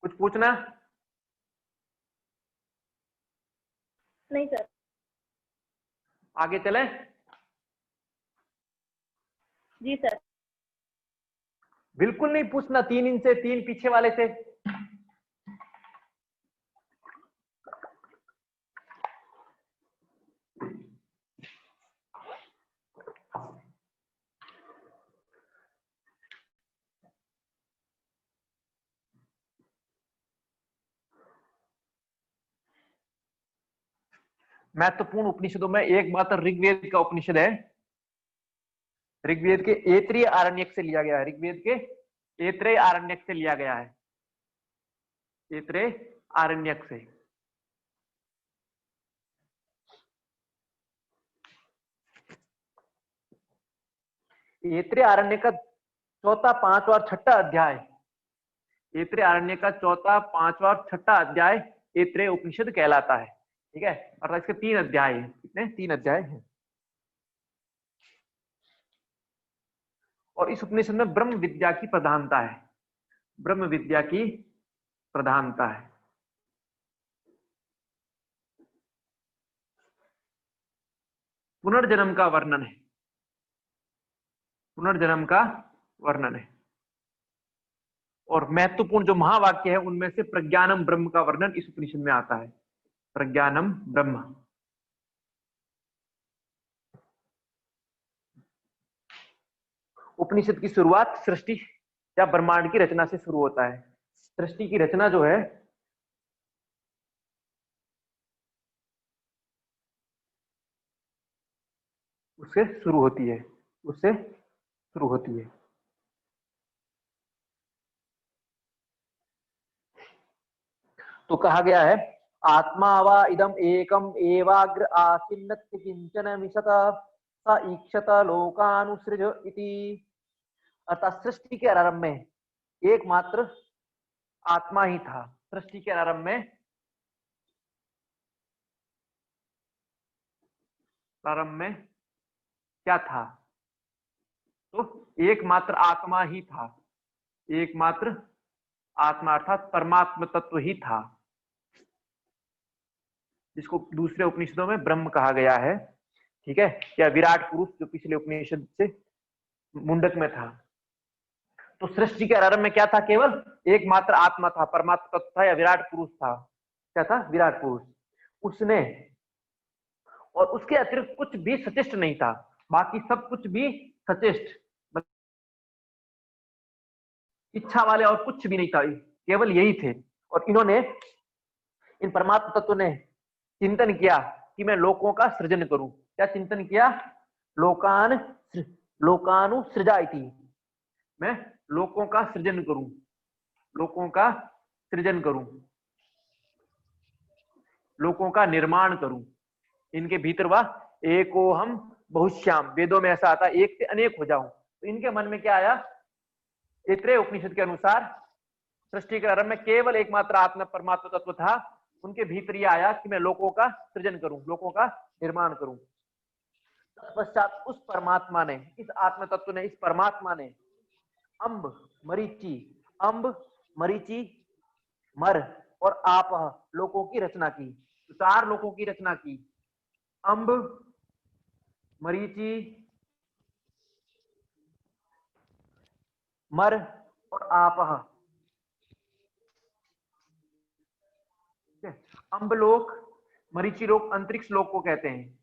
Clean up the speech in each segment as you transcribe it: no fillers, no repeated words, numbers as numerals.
कुछ पूछना? नहीं सर। आगे चले? जी सर। बिल्कुल नहीं पूछना, 3 इनसे 3 पीछे वाले से। महत्वपूर्ण उपनिषदों में एक मात्र ऋग्वेद का उपनिषद है। ऋग्वेद के ऐत्रेय आरण्यक से लिया गया है। ऋग्वेद के ऐत्रेय आरण्यक से लिया गया है। ऐत्रेय आरण्यक से। ऐत्रेय आरण्यक का चौथा, पांचवा और छठा अध्याय, ऐत्रेय आरण्यक का चौथा, पांचवा और छठा अध्याय ऐत्रेय उपनिषद कहलाता है। ठीक है, और इसके 3 अध्याय हैं। कितने? 3 अध्याय हैं। और इस उपनिषद में ब्रह्म विद्या की प्रधानता है। ब्रह्म विद्या की प्रधानता है। पुनर्जन्म का वर्णन है। पुनर्जन्म का वर्णन है। और महत्वपूर्ण जो महावाक्य है उनमें से प्रज्ञानम ब्रह्म का वर्णन इस उपनिषद में आता है। प्रज्ञानम ब्रह्म। उपनिषद की शुरुआत सृष्टि या ब्रह्मांड की रचना से शुरू होता है। सृष्टि की रचना जो है उससे शुरू होती है। उससे शुरू होती है। तो कहा गया है, आत्मा वा इदम एकम एवाग्र आसीन्नत किंचन मिशत स ईक्षत लोकानुसृज इति। अर्थात सृष्टि के आरंभ में एकमात्र आत्मा ही था। सृष्टि के आरंभ में क्या था? तो एकमात्र आत्मा ही था। एकमात्र आत्मा अर्थात परमात्म तत्व ही था, जिसको दूसरे उपनिषदों में ब्रह्म कहा गया है। ठीक है, या विराट पुरुष जो पिछले उपनिषद से मुंडक में था। तो सृष्टि के आरंभ में क्या था? केवल एकमात्र आत्मा था, परमात्मा तत्व था या विराट पुरुष था। क्या था? विराट पुरुष। उसने, और उसके अतिरिक्त कुछ भी सचेष्ट नहीं था। बाकी सब कुछ भी सचेष्ट, इच्छा वाले और कुछ भी नहीं था, केवल यही थे। और इन्होंने, इन परमात्मा तत्व ने चिंतन किया कि मैं लोकों का सृजन करूं। क्या चिंतन किया? लोकानुसृजा इति। मैं लोकों का सृजन करूं। लोकों का सृजन करूं। लोकों का निर्माण करूं। इनके भीतर वह एको हम बहुश्याम, वेदों में ऐसा आता है, एक से अनेक हो जाऊं। तो इनके मन में क्या आया? ऐत्रेय उपनिषद के अनुसार सृष्टि के आरंभ में केवल एकमात्र आत्मा परमात्मा तत्व था। उनके भीतर यह आया कि मैं लोकों का सृजन करूं, लोकों का निर्माण करूं। तत्पश्चात उस परमात्मा ने, इस आत्म तत्व ने, इस परमात्मा ने अंब मरीचि मर और आप लोकों की रचना की। 4 लोकों की रचना की। अंब, मरीचि, मर और आप। अंबलोक, मरीचि लोक अंतरिक्ष लोक को कहते हैं।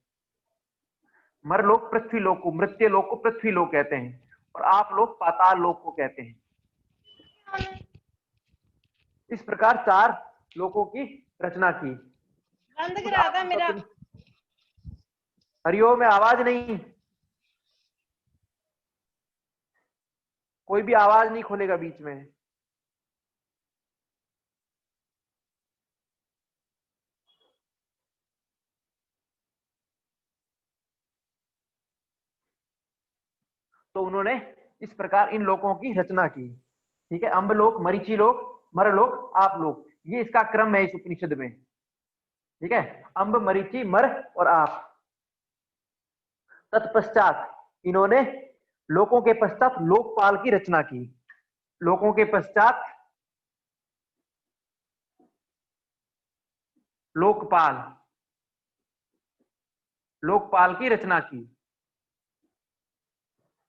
मरलोक पृथ्वी लोक को, मृत्य लोक को पृथ्वी लोक कहते हैं। और आप लोग पाताल लोक को कहते हैं। इस प्रकार 4 लोकों की रचना की। बंद करा था मेरा। हरिओम में आवाज नहीं, कोई भी आवाज नहीं खोलेगा बीच में। तो उन्होंने इस प्रकार इन लोकों की रचना की। ठीक है, अंबलोक, मरीचि लोक, मरलोक, आप लोक, ये इसका क्रम है इस उपनिषद में। ठीक है, अंब, मरीचि, मर और आप। तत्पश्चात इन्होंने लोकों के पश्चात लोकपाल की रचना की। लोकों के पश्चात लोकपाल, लोकपाल की रचना की।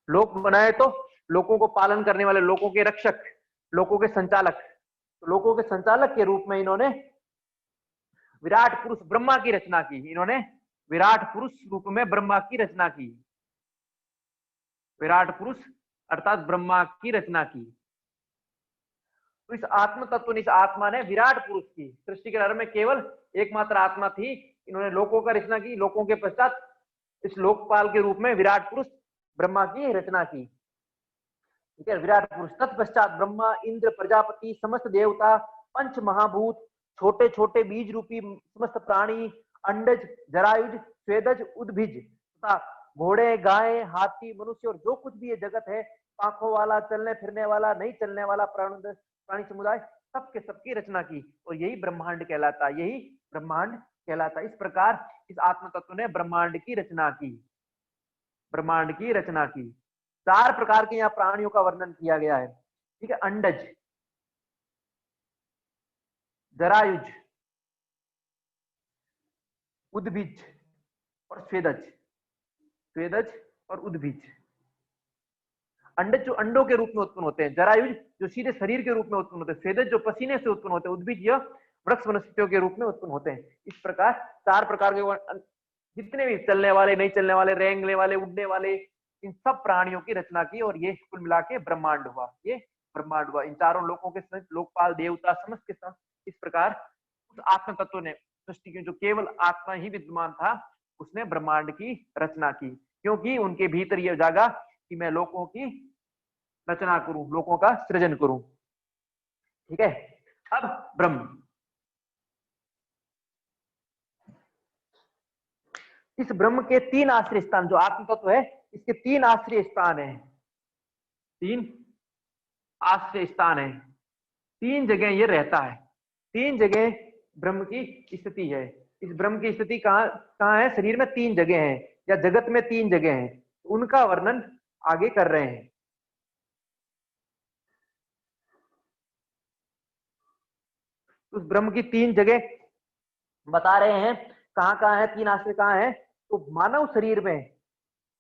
लोक बनाए तो लोगों को पालन करने वाले, लोगों के रक्षक, लोगों के संचालक। तो लोगों के संचालक के रूप में इन्होंने विराट पुरुष ब्रह्मा की रचना की। इन्होंने विराट पुरुष रूप में ब्रह्मा की रचना की। विराट पुरुष अर्थात ब्रह्मा की रचना की। तो इस आत्म तत्व ने, इस आत्मा ने विराट पुरुष की, सृष्टि के आरंभ में केवल एकमात्र आत्मा थी, इन्होंने लोकों का रचना की। लोकों के पश्चात इस लोकपाल के रूप में विराट पुरुष ब्रह्मा की रचना की। ठीक है, विराट पुरुष। तत्पश्चात ब्रह्मा, इंद्र, प्रजापति, समस्त देवता, पंच महाभूत, छोटे छोटे बीज रूपी समस्त प्राणी, अंडज, जरायुज, स्वेदज, उद्भिज तथा घोड़े, गाय, हाथी, मनुष्य और जो कुछ भी ये जगत है, आंखों वाला, चलने फिरने वाला, नहीं चलने वाला प्राणी समुदाय, सबके सबकी रचना की। और यही ब्रह्मांड कहलाता, यही ब्रह्मांड कहलाता। इस प्रकार इस आत्म तत्व ने ब्रह्मांड की रचना की। ब्रह्मांड की रचना की। 4 प्रकार के यहाँ प्राणियों का वर्णन किया गया है। ठीक है, अंडज, जरायुज, उद्भिज और स्वेदज। स्वेदज और उद्भिज। अंडज जो अंडों के रूप में उत्पन्न होते हैं, जरायुज जो सीधे शरीर के रूप में उत्पन्न होते हैं, स्वेदज जो पसीने से उत्पन्न होते हैं, उद्भिज यह वृक्ष वनस्पतियों के रूप में उत्पन्न होते हैं। इस प्रकार 4 प्रकार के जितने भी चलने वाले, नहीं चलने वाले, रेंगने वाले, उड़ने वाले, इन सब प्राणियों की रचना की। और ये कुल मिला के ब्रह्मांड हुआ। ये ब्रह्मांड हुआ। इन चारों लोगों के साथ लोकपाल, देवता, समस्त के साथ इस प्रकार उस आत्म तत्व ने सृष्टि की, जो केवल आत्मा ही विद्यमान था, उसने ब्रह्मांड की रचना की। क्योंकि उनके भीतर यह जागा कि मैं लोगों की रचना करूं, लोगों का सृजन करूं। ठीक है, अब ब्रह्म, इस ब्रह्म के 3 आश्रय स्थान, जो आत्म तत्व है इसके 3 आश्रय स्थान है। 3 आश्रय स्थान है। 3 जगह ये रहता है। 3 जगह ब्रह्म की स्थिति है। इस ब्रह्म की स्थिति कहां कहां है? शरीर में 3 जगह है, या जगत में 3 जगह है। उनका वर्णन आगे कर रहे हैं। उस ब्रह्म की 3 जगह बता रहे हैं। कहां है 3 आश्रय, कहां है? तो मानव शरीर में,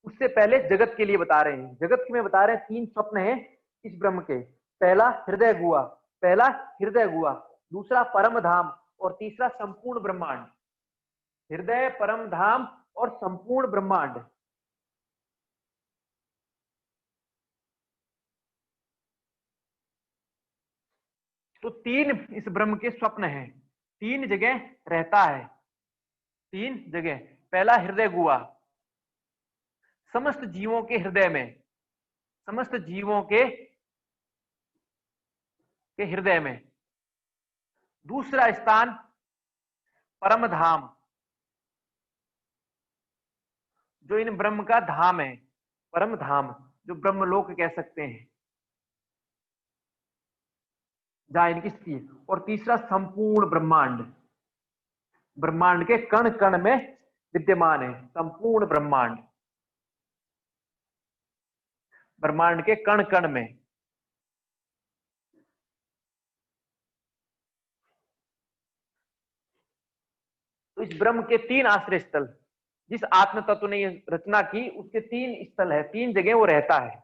उससे पहले जगत के लिए बता रहे हैं। जगत में बता रहे हैं 3 स्वप्न हैं इस ब्रह्म के। पहला हृदय गुहा, पहला हृदय गुहा, दूसरा परम धाम और तीसरा संपूर्ण ब्रह्मांड। हृदय, परम धाम और संपूर्ण ब्रह्मांड। तो 3 इस ब्रह्म के स्वप्न हैं। 3 जगह रहता है। 3 जगह। पहला हृदय गुहा, समस्त जीवों के हृदय में, समस्त जीवों के हृदय में। दूसरा स्थान परम धाम, जो इन ब्रह्म का धाम है। परम धाम, जो ब्रह्मलोक कह सकते हैं, जहां इनकी स्थिति है। और तीसरा संपूर्ण ब्रह्मांड, ब्रह्मांड के कण कण में विद्यमान है। संपूर्ण ब्रह्मांड, ब्रह्मांड के कण कण में। तो इस ब्रह्म के 3 आश्रय स्थल, जिस आत्म तत्व ने रचना की उसके 3 स्थल है, 3 जगह वो रहता है।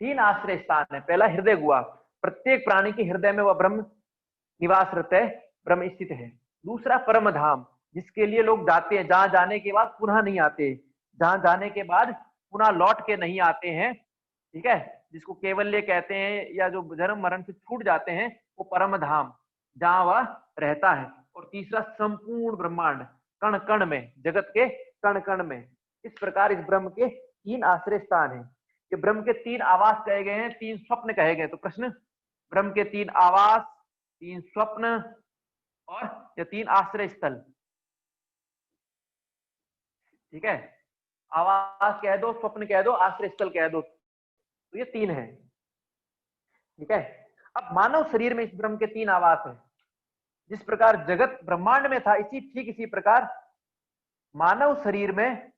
3 आश्रय स्थान है। पहला हृदय गुहा, प्रत्येक प्राणी के हृदय में वह ब्रह्म निवासरत है, ब्रह्म स्थित है। दूसरा परम धाम, जिसके लिए लोग जाते हैं, जहां जाने के बाद पुनः नहीं आते, जहां जाने के बाद पुनः लौट के नहीं आते हैं। ठीक है, जिसको केवल्य कहते हैं, या जो जन्म मरण से छूट जाते हैं, वो परम धाम, जहां वह रहता है। और तीसरा संपूर्ण ब्रह्मांड, कण कण में, जगत के कण कण में। इस प्रकार इस ब्रह्म के 3 आश्रय स्थान है। ये ब्रह्म के 3 आवास कहे गए हैं, 3 स्वप्न कहे गए। तो प्रश्न, ब्रह्म के 3 आवास, 3 स्वप्न और ये 3 आश्रय स्थल। ठीक है, आवास कह दो, स्वप्न कह दो, आश्रय स्थल कह दो, तो ये 3 है। ठीक है, अब मानव शरीर में इस ब्रह्म के 3 आवास है। जिस प्रकार जगत ब्रह्मांड में था, ठीक इसी प्रकार मानव शरीर में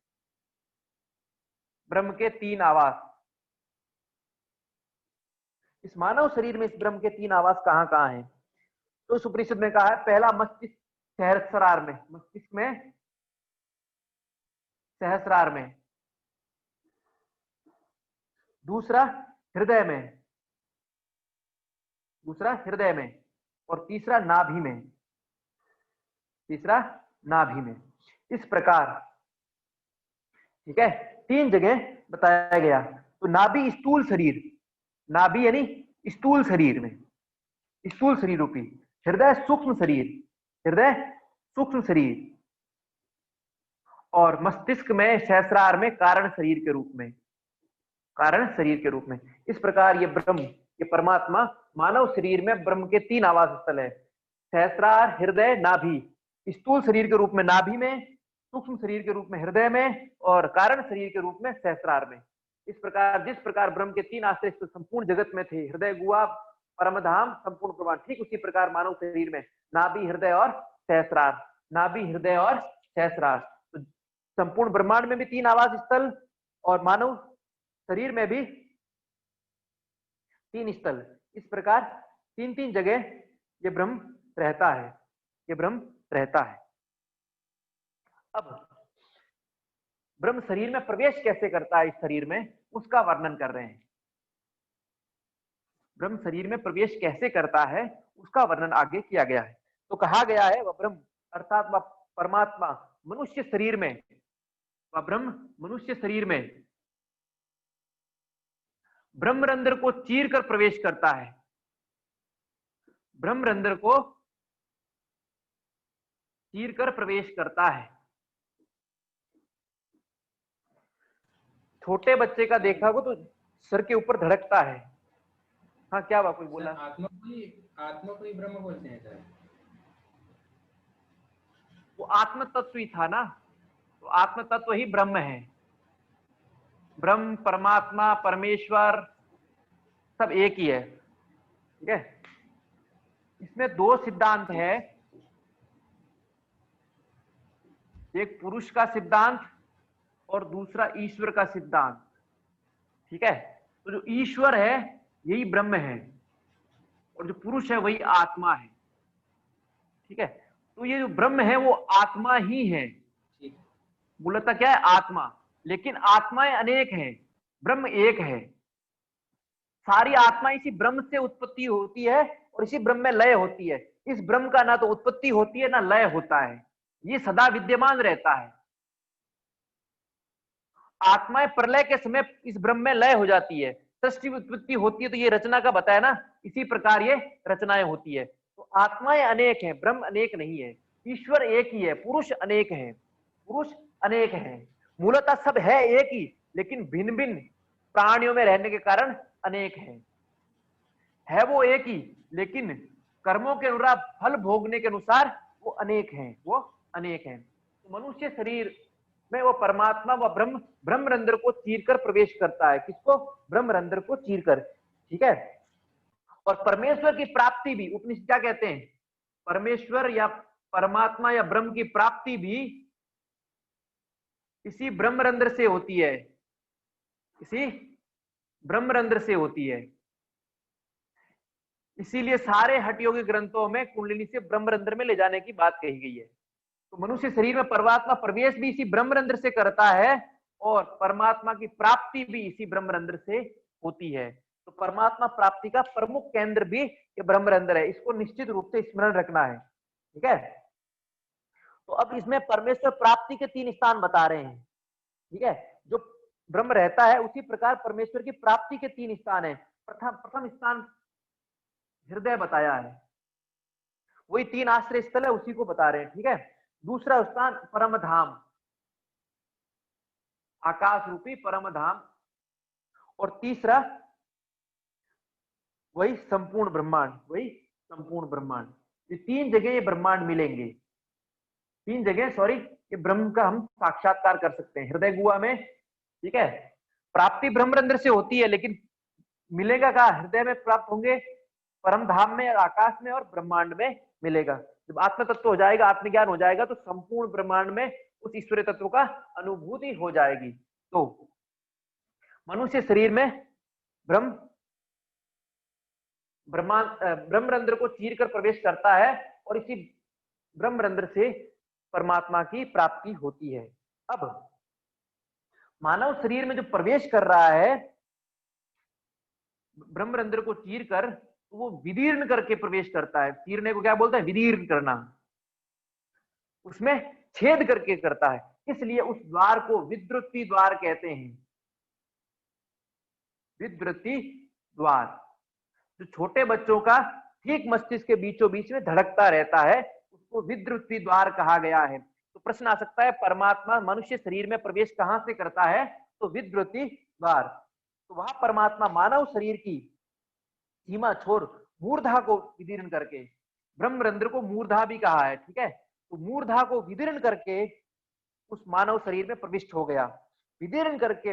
ब्रह्म के 3 आवास। इस मानव शरीर में इस ब्रह्म के 3 आवास कहां कहां हैं? तो इस उपनिषद में कहा है, पहला मस्तिष्क सहस्रार में, मस्तिष्क में, सहस्रार में। दूसरा हृदय में, दूसरा हृदय में, और तीसरा नाभि में, तीसरा नाभि में। इस प्रकार, ठीक है, 3 जगह बताया गया। तो नाभि स्थूल शरीर, नाभि यानी स्थूल शरीर में, स्थूल शरीर रूपी, हृदय सूक्ष्म शरीर, हृदय सूक्ष्म शरीर, और मस्तिष्क में, सहस्रार में कारण शरीर के रूप में, कारण शरीर के रूप में। इस प्रकार ये ब्रह्म, ये परमात्मा मानव शरीर में ब्रह्म के 3 आवास स्थल है। सहस्रार, हृदय, नाभि। स्थूल शरीर के रूप में नाभि में, सूक्ष्म शरीर के रूप में हृदय में, और कारण शरीर के रूप में सहस्रार में। इस प्रकार जिस प्रकार ब्रह्म के 3 आश्रय स्थल संपूर्ण जगत में थे, हृदय, गुहा, परमधाम, संपूर्ण प्रमाण, ठीक उसी प्रकार मानव शरीर में नाभि, हृदय और सहस्रार, नाभि, हृदय और सहस्रार। तो संपूर्ण ब्रह्मांड में भी 3 आवास स्थल, और मानव शरीर में भी 3 स्थल। इस प्रकार 3-3 जगह ये ब्रह्म रहता है, ये ब्रह्म रहता है। अब ब्रह्म शरीर में प्रवेश कैसे करता है, इस शरीर में, उसका वर्णन कर रहे हैं। ब्रह्म शरीर में प्रवेश कैसे करता है उसका वर्णन आगे किया गया है। तो कहा गया है वह ब्रह्म अर्थात वह परमात्मा मनुष्य शरीर में, वह ब्रह्म मनुष्य शरीर में ब्रह्मरंध्र को चीर कर प्रवेश करता है, ब्रह्मरंध्र को चीर कर प्रवेश करता है। छोटे बच्चे का देखा हो तो सर के ऊपर धड़कता है। हाँ, क्या हुआ, कोई बोला? आत्मा को ही ब्रह्म बोलते हैं सर। वो आत्म तत्व ही था ना, तो आत्म तत्व ही ब्रह्म है। ब्रह्म, परमात्मा, परमेश्वर सब एक ही है, ठीक है। इसमें 2 सिद्धांत है, एक पुरुष का सिद्धांत और दूसरा ईश्वर का सिद्धांत, ठीक है। तो जो ईश्वर है यही ब्रह्म है, और जो पुरुष है वही आत्मा है, ठीक है। तो ये जो ब्रह्म है वो आत्मा ही है, मूलतः क्या है, आत्मा। लेकिन आत्माएं अनेक हैं, ब्रह्म एक है। सारी आत्मा इसी ब्रह्म से उत्पत्ति होती है और इसी ब्रह्म में लय होती है। इस ब्रह्म का ना तो उत्पत्ति होती है ना लय होता है, ये सदा विद्यमान रहता है। आत्माएं प्रलय के समय इस ब्रह्म में लय हो जाती है, सृष्टि उत्पत्ति होती है, तो ये रचना का बताया ना, इसी प्रकार ये रचनाएं होती है। तो आत्माएं अनेक हैं, ब्रह्म अनेक नहीं है। ईश्वर एक ही है, पुरुष अनेक हैं, पुरुष अनेक हैं। मूलतः सब है एक ही, लेकिन भिन्न भिन्न प्राणियों में रहने के कारण अनेक है वो एक ही, लेकिन कर्मों के अनुसार, फल भोगने के अनुसार वो अनेक हैं, वो अनेक हैं। तो मनुष्य शरीर में वो परमात्मा व ब्रह्म ब्रह्मरंध्र को चीरकर प्रवेश करता है। किसको? ब्रह्मरंध्र को चीरकर, ठीक है। और परमेश्वर की प्राप्ति भी, उपनिषद क्या कहते हैं, परमेश्वर या परमात्मा या ब्रह्म की प्राप्ति भी इसी ब्रह्मरंध्र से होती है, इसी ब्रह्मरंध्र से होती है। इसीलिए सारे हठ योगी ग्रंथों में कुंडलिनी से ब्रह्मरंध्र में ले जाने की बात कही गई है। तो मनुष्य शरीर में परमात्मा प्रवेश भी इसी ब्रह्मरंध्र से करता है, और परमात्मा की प्राप्ति भी इसी ब्रह्मरंध्र से होती है। तो परमात्मा प्राप्ति का प्रमुख केंद्र भी ये ब्रह्मरंध्र है, इसको निश्चित रूप से स्मरण रखना है, ठीक है। तो अब इसमें परमेश्वर प्राप्ति के 3 स्थान बता रहे हैं, ठीक है। जो ब्रह्म रहता है उसी प्रकार परमेश्वर की प्राप्ति के 3 स्थान है। प्रथम स्थान हृदय बताया है, वही 3 आश्रय स्थल है, उसी को बता रहे हैं, ठीक है। दूसरा स्थान परम धाम, आकाश रूपी परम धाम, और तीसरा वही संपूर्ण ब्रह्मांड, वही संपूर्ण ब्रह्मांड। ये 3 जगह ये ब्रह्मांड मिलेंगे, 3 जगह, सॉरी, ये ब्रह्म का हम साक्षात्कार कर सकते हैं हृदय गुहा में, ठीक है। प्राप्ति ब्रह्मरंध्र से होती है, लेकिन मिलेगा कहाँ? हृदय में प्राप्त होंगे, परम धाम में, आकाश में और ब्रह्मांड में मिलेगा। जब आत्म तत्व हो जाएगा, आत्मज्ञान हो जाएगा, तो संपूर्ण ब्रह्मांड में उस ईश्वरीय तत्व का अनुभूति हो जाएगी। तो मनुष्य शरीर में ब्रह्मरंध्र को चीर कर प्रवेश करता है, और इसी ब्रह्मरंध्र से परमात्मा की प्राप्ति होती है। अब मानव शरीर में जो प्रवेश कर रहा है ब्रह्मरंध्र को चीर कर, तो वो विदीर्ण करके प्रवेश करता है। चीरने को क्या बोलते हैं? विदीर्ण करना। उसमें छेद करके करता है, इसलिए उस द्वार को विद्रुति द्वार कहते हैं। विद्रुति द्वार जो छोटे बच्चों का ठीक मस्तिष्क के बीचों बीच में धड़कता रहता है, उसको विद्रुति द्वार कहा गया है। तो प्रश्न आ सकता है, परमात्मा मनुष्य शरीर में प्रवेश कहां से करता है? तो विद्रुति द्वार। तो वह परमात्मा मानव शरीर की सीमा छोड़ मूर्धा को विदीर्ण करके, ब्रह्मरंध्र को मूर्धा भी कहा है, ठीक है, तो मूर्धा को विदीर्ण करके उस मानव शरीर में प्रविष्ट हो गया। विदीर्ण करके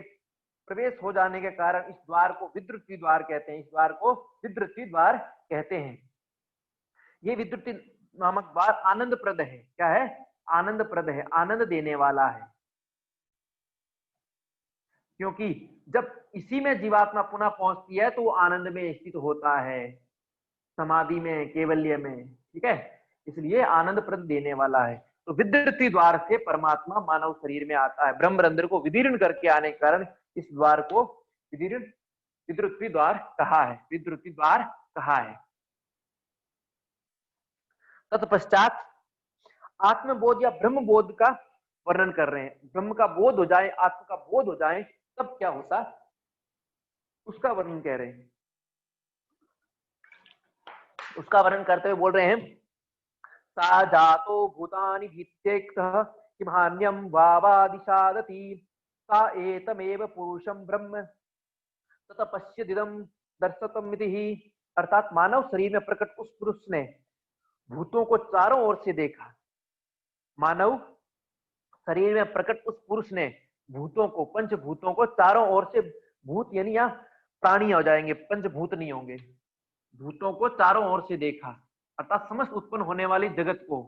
प्रवेश हो जाने के कारण इस द्वार को विद्रुति द्वार कहते हैं। इस द्वार को विद्रुति द्वार कहते हैं। ये विद्रुति नामक द्वार आनंदप्रद है। क्या है? आनंदप्रद है, आनंद देने वाला है। क्योंकि जब इसी में जीवात्मा पुनः पहुंचती है तो वो आनंद में स्थित होता है, समाधि में, केवल्य में, ठीक है, इसलिए आनंदप्रद देने वाला है। तो विद्रुति द्वार से परमात्मा मानव शरीर में आता है। ब्रह्मरंध्र को विदीर्ण करके आने के कारण इस द्वार को विद्रुति द्वार कहा है। विद्रुति द्वार कहा है। तत्पश्चात आत्मबोध या ब्रह्म बोध का वर्णन कर रहे हैं। ब्रह्म का बोध हो जाए, आत्म का बोध हो जाए, तब क्या होता, उसका वर्णन कह रहे हैं। उसका वर्णन करते हुए बोल रहे हैं, सा जातो भूतानि भीत्येक्तः किमान्यं वावादिशादति सा एतमेव पुरुषं ब्रह्म ततपश्यदिदं दर्शतमिति ही। अर्थात मानव शरीर में प्रकट उस पुरुष ने भूतों को चारों ओर से देखा। मानव शरीर में प्रकट उस पुरुष ने भूतों को, पंचभूतों को चारों ओर से, भूत यानी यहाँ प्राणी हो जाएंगे, पंचभूत नहीं होंगे, भूतों को चारों ओर से देखा। अर्थात समस्त उत्पन्न होने वाली जगत को,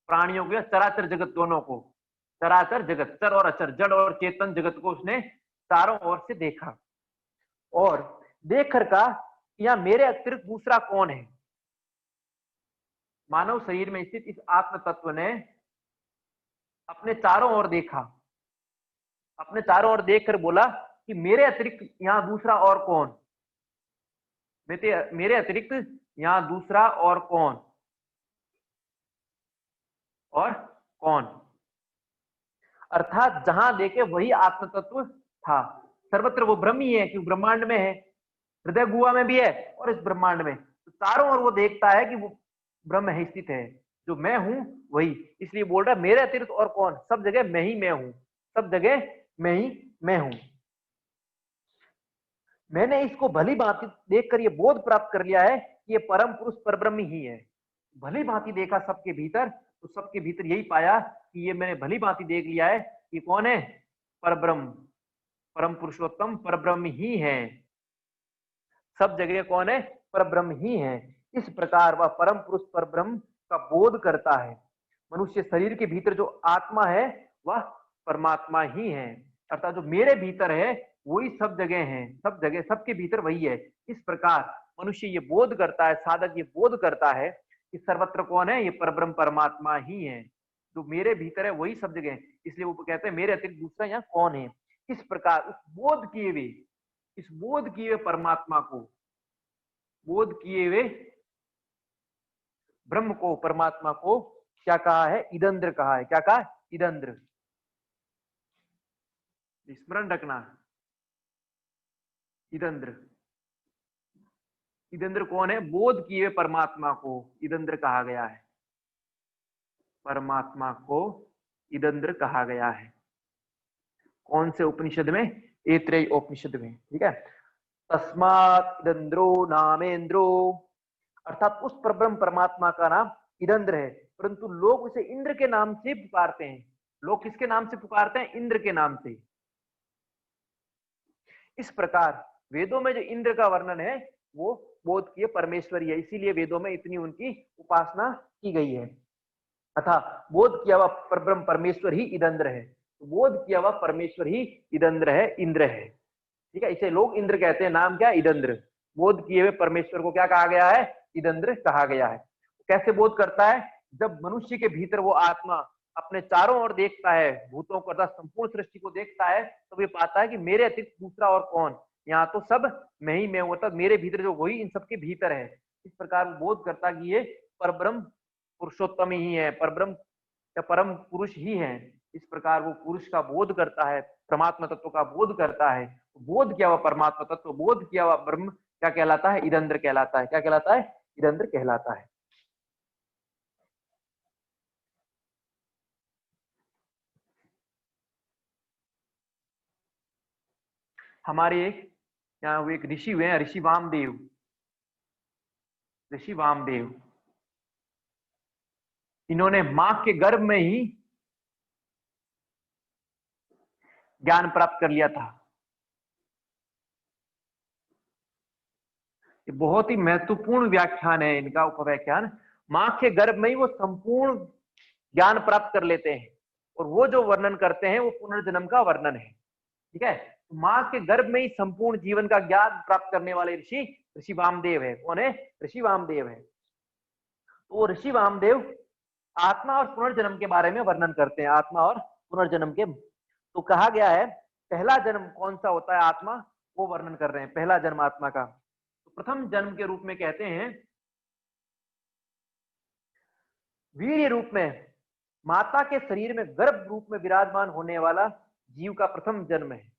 प्राणियों को या चराचर जगत दोनों को, चराचर जगत, चर और अचर, जड़ और चेतन जगत को उसने चारों ओर से देखा और देख कर कहा, या मेरे अतिरिक्त दूसरा कौन है? मानव शरीर में स्थित इस आत्म तत्व ने अपने चारों ओर देखा, अपने चारों ओर देखकर बोला कि मेरे अतिरिक्त यहां दूसरा और कौन? मेरे अतिरिक्त यहां दूसरा और कौन? और कौन? अर्थात जहां देखे वही आत्म तत्व था। सर्वत्र वो ब्रह्म ही है, क्योंकि ब्रह्मांड में है, हृदय गुहा में भी है और इस ब्रह्मांड में। तो चारों ओर वो देखता है कि वो ब्रह्म है, स्थित है, जो मैं हूं वही। इसलिए बोल रहा है मेरे अतिरिक्त और कौन? सब जगह मैं ही मैं हूं, सब जगह मैं ही मैं हूं। मैंने इसको भली भांति देखकर ये बोध प्राप्त कर लिया है कि ये परम पुरुष परब्रह्म ही है। भली भांति देखा सबके भीतर, तो सबके भीतर यही पाया कि ये मैंने भली भांति देख लिया है कि कौन है? परब्रह्म, परम पुरुषोत्तम परब्रह्म ही है। सब जगह कौन है? परब्रह्म ही है। इस प्रकार वह परम पुरुष परब्रह्म का बोध करता है। मनुष्य शरीर के भीतर जो आत्मा है वह परमात्मा ही है। अर्थात जो मेरे भीतर है वही सब जगह है, सब जगह सबके भीतर वही है। इस प्रकार मनुष्य ये बोध करता है, साधक ये बोध करता है कि सर्वत्र कौन है? ये परब्रह्म परमात्मा ही है। जो मेरे भीतर है वही सब जगह है। इसलिए वो कहते हैं मेरे अतिरिक्त दूसरा यहाँ कौन है? इस प्रकार उस बोध किए हुए, इस बोध किए हुए परमात्मा को, बोध किए हुए ब्रह्म को, परमात्मा को क्या कहा है? इदंद्र कहा है। क्या कहा? इदंद्र। स्मरण रखना, इदंद्र। इदंद्र कौन है? बोध किए हुए परमात्मा को इदंद्र कहा गया है। परमात्मा को इदंद्र कहा गया है। कौन से उपनिषद में? ऐत्रेय उपनिषद में, ठीक है। तस्मात् इदंद्रो नामेंद्रो, अर्थात उस परब्रह्म परमात्मा का नाम इदंद्र है, परंतु लोग उसे इंद्र के नाम से पुकारते हैं। लोग किसके नाम से पुकारते हैं? इंद्र के नाम से। इस प्रकार वेदों में जो इंद्र का वर्णन है वो बोध किए परमेश्वर ही है, इसीलिए वेदों में इतनी उनकी उपासना की गई है। अतः बोध किया हुआ परब्रह्म परमेश्वर ही इदंद्र है। बोध किया हुआ परमेश्वर ही इदंद्र है, इंद्र है, ठीक है। इसे लोग इंद्र कहते हैं। नाम क्या? इदंद्र। बोध किए हुए परमेश्वर को क्या कहा गया है? इदंद्र कहा गया है। कैसे बोध करता है? जब मनुष्य के भीतर वो आत्मा अपने चारों ओर देखता है, भूतों को अर्थात संपूर्ण सृष्टि को देखता है, तो वे पाता है कि मेरे अतिरिक्त दूसरा और कौन, यहाँ तो सब मैं ही मैं हूं, अर्थात मेरे भीतर जो वही इन सबके भीतर है। इस प्रकार वो बोध करता कि ये परब्रह्म पुरुषोत्तम ही है, परब्रह्म या परम पुरुष ही है। इस प्रकार वो पुरुष का बोध करता है, परमात्मा तत्व का बोध करता है। बोध किया हुआ परमात्मा तत्व, बोध किया हुआ ब्रह्म क्या कहलाता है? इदंद्र कहलाता है। क्या कहलाता है? इदंद्र कहलाता है। हमारे यहाँ वो एक ऋषि हुए हैं, ऋषि वामदेव। ऋषि वामदेव इन्होंने मां के गर्भ में ही ज्ञान प्राप्त कर लिया था। ये बहुत ही महत्वपूर्ण व्याख्यान है इनका, उपव्याख्यान। मां के गर्भ में ही वो संपूर्ण ज्ञान प्राप्त कर लेते हैं, और वो जो वर्णन करते हैं वो पुनर्जन्म का वर्णन है। ठीक है, मां के गर्भ में ही संपूर्ण जीवन का ज्ञान प्राप्त करने वाले ऋषि ऋषि वामदेव है। कौन है? ऋषि वामदेव है। तो वो ऋषि वामदेव आत्मा और पुनर्जन्म के बारे में वर्णन करते हैं, आत्मा और पुनर्जन्म के। तो कहा गया है पहला जन्म कौन सा होता है आत्मा, वो वर्णन कर रहे हैं, पहला जन्म आत्मा का। तो प्रथम जन्म के रूप में कहते हैं वीर्य रूप में माता के शरीर में गर्भ रूप में विराजमान होने वाला जीव का प्रथम जन्म है।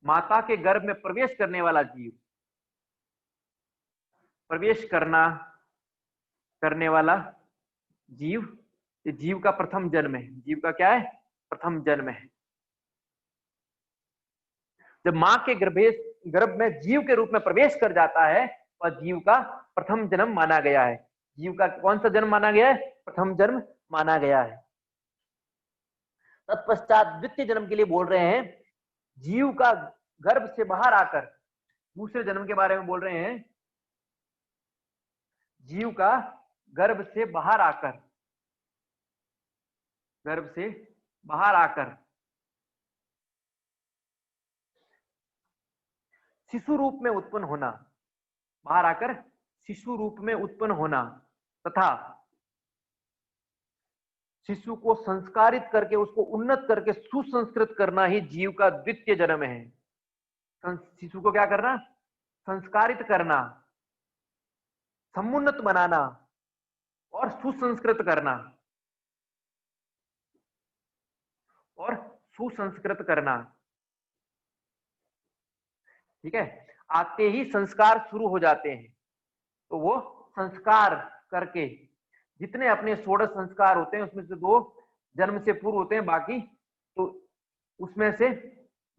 माता के गर्भ में प्रवेश करने वाला जीव, प्रवेश करने वाला जीव, ये जीव का प्रथम जन्म है। जीव का क्या है? प्रथम जन्म है। जब मां के गर्भ में जीव के रूप में प्रवेश कर जाता है, वह जीव का प्रथम जन्म माना गया है। जीव का कौन सा जन्म माना गया है? प्रथम जन्म माना गया है। तत्पश्चात द्वितीय जन्म के लिए बोल रहे हैं, जीव का गर्भ से बाहर आकर, दूसरे जन्म के बारे में बोल रहे हैं, जीव का गर्भ से बाहर आकर, गर्भ से बाहर आकर शिशु रूप में उत्पन्न होना, बाहर आकर शिशु रूप में उत्पन्न होना, तथा शिशु को संस्कारित करके, उसको उन्नत करके सुसंस्कृत करना ही जीव का द्वितीय जन्म है। शिशु को क्या करना? संस्कारित करना, समुन्नत बनाना और सुसंस्कृत करना, और सुसंस्कृत करना। ठीक है, आते ही संस्कार शुरू हो जाते हैं। तो वो संस्कार करके, जितने अपने 16 संस्कार होते हैं उसमें से 2 जन्म से पूर्व होते हैं, बाकी तो उसमें से